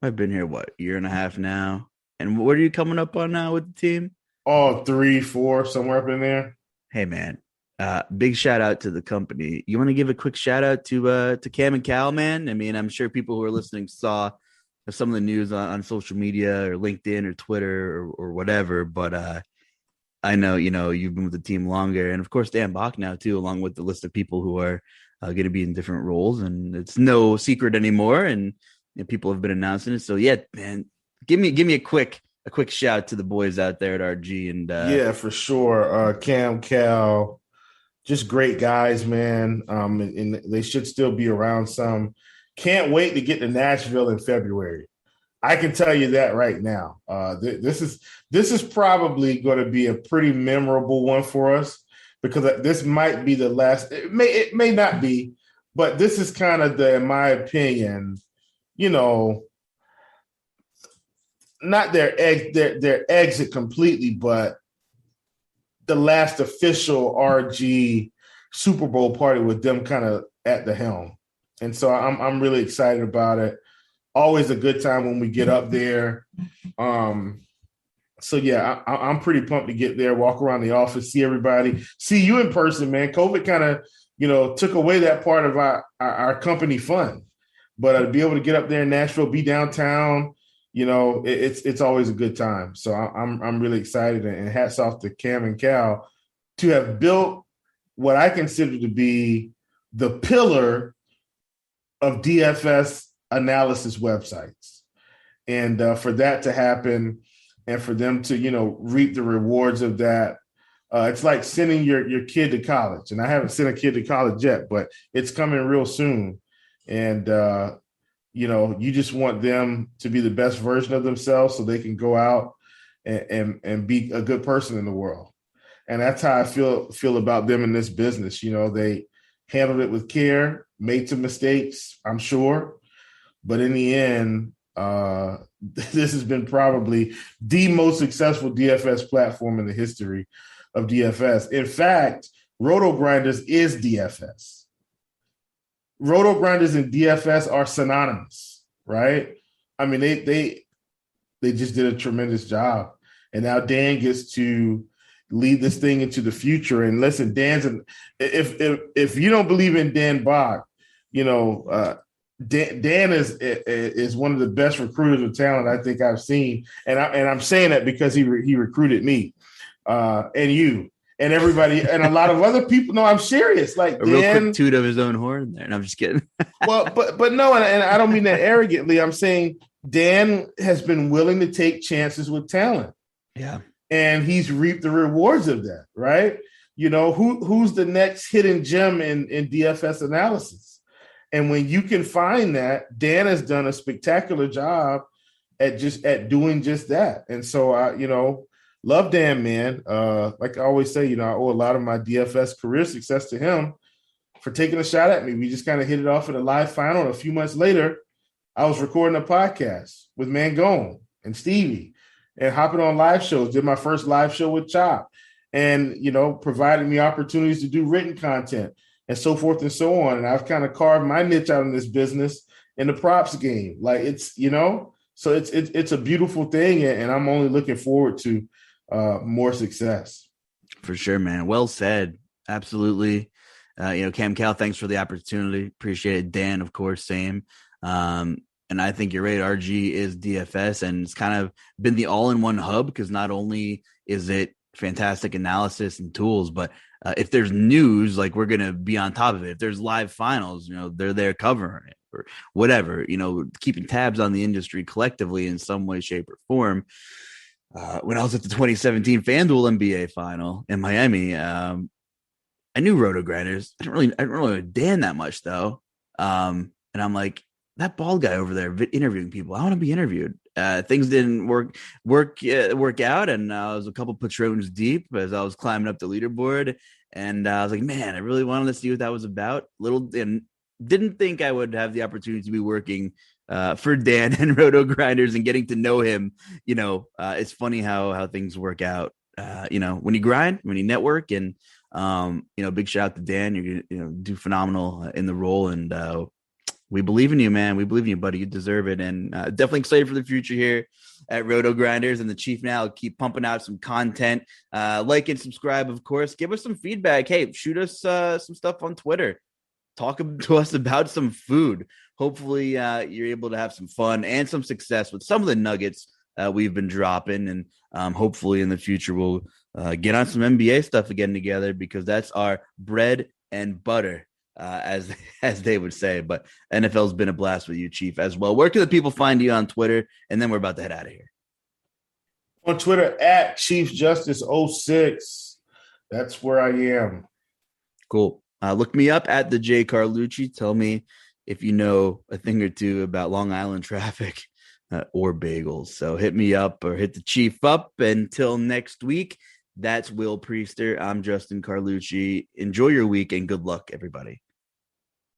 I've been here, year and a half now? And what are you coming up on now with the team? Oh, 3, 4, somewhere up in there. Hey, man, big shout out to the company. You want to give a quick shout out to Cam and Cal, man? I mean, I'm sure people who are listening saw some of the news on social media or LinkedIn or Twitter or whatever. But I know, you've been with the team longer. And, of course, Dan Bach now, too, along with the list of people who are going to be in different roles. And it's no secret anymore. And people have been announcing it. So, yeah, man, give me a quick shout to the boys out there at RG. And yeah, for sure. Cam, Cal, just great guys, man. And they should still be around some. Can't wait to get to Nashville in February. I can tell you that right now. This is probably going to be a pretty memorable one for us because this might be the last. It may not be, but this is kind of in my opinion, you know, not their exit completely, but the last official RG Super Bowl party with them kind of at the helm. And so I'm really excited about it. Always a good time when we get up there. So yeah, I'm pretty pumped to get there, walk around the office, see everybody, see you in person, man. COVID kind of, took away that part of our company fun, but to be able to get up there in Nashville, be downtown, it's always a good time. So I'm really excited, and hats off to Cam and Cal to have built what I consider to be the pillar of DFS analysis websites. And for that to happen and for them to, reap the rewards of that, it's like sending your kid to college. And I haven't sent a kid to college yet, but it's coming real soon. And, you just want them to be the best version of themselves so they can go out and be a good person in the world. And that's how I feel about them in this business. They handled it with care, made some mistakes, I'm sure. But in the end, this has been probably the most successful DFS platform in the history of DFS. In fact, RotoGrinders is DFS. RotoGrinders and DFS are synonymous, right? I mean, they just did a tremendous job. And now Dan gets to lead this thing into the future. And listen, if you don't believe in Dan Bach, Dan is one of the best recruiters of talent I think I've seen, and I'm saying that because he recruited me, and you and everybody and a lot of other people. No, I'm serious. Like a real quick toot of his own horn there, and I'm just kidding. Well, but no, and I don't mean that arrogantly. I'm saying Dan has been willing to take chances with talent. Yeah, and he's reaped the rewards of that, right? Who's the next hidden gem in DFS analysis? And when you can find that, Dan has done a spectacular job at doing just that. And so love Dan, man. Like I always say, I owe a lot of my DFS career success to him for taking a shot at me. We just kind of hit it off at a live final. And a few months later, I was recording a podcast with Mangone and Stevie and hopping on live shows. Did my first live show with Chop, and provided me opportunities to do written content and so forth and so on. And I've kind of carved my niche out in this business in the props game. Like it's so it's a beautiful thing, and I'm only looking forward to more success. For sure, man. Well said. Absolutely. Cam Cal, thanks for the opportunity. Appreciate it. Dan, of course, same. And I think you're right. RG is DFS, and it's kind of been the all-in-one hub because not only is it fantastic analysis and tools, but if there's news, like we're going to be on top of it. If there's live finals, they're there covering it or whatever, keeping tabs on the industry collectively in some way, shape, or form. When I was at the 2017 FanDuel NBA final in Miami, I knew RotoGrinders. I don't really know Dan that much though. And I'm like, that bald guy over there interviewing people, I want to be interviewed. Things didn't work out, and I was a couple patrons deep as I was climbing up the leaderboard, and I was like, man, I really wanted to see what that was about. And didn't think I would have the opportunity to be working for Dan and RotoGrinders and getting to know him. It's funny how things work out. When you grind, when you network, and big shout out to Dan. You're gonna do phenomenal in the role, and we believe in you, man. We believe in you, buddy. You deserve it. And definitely excited for the future here at RotoGrinders. And the Chief now keep pumping out some content. Like and subscribe, of course. Give us some feedback. Hey, shoot us some stuff on Twitter. Talk to us about some food. Hopefully you're able to have some fun and some success with some of the nuggets we've been dropping. And hopefully in the future we'll get on some NBA stuff again together, because that's our bread and butter. As they would say. But NFL's been a blast with you, Chief, as well. Where can the people find you on Twitter? And then we're about to head out of here. On Twitter at ChiefJustice06. That's where I am. Cool. Look me up at the J Carlucci. Tell me if you know a thing or two about Long Island traffic. or bagels. So hit me up or hit the Chief up. Until next week, that's Will Priester. I'm Justin Carlucci. Enjoy your week and good luck, everybody.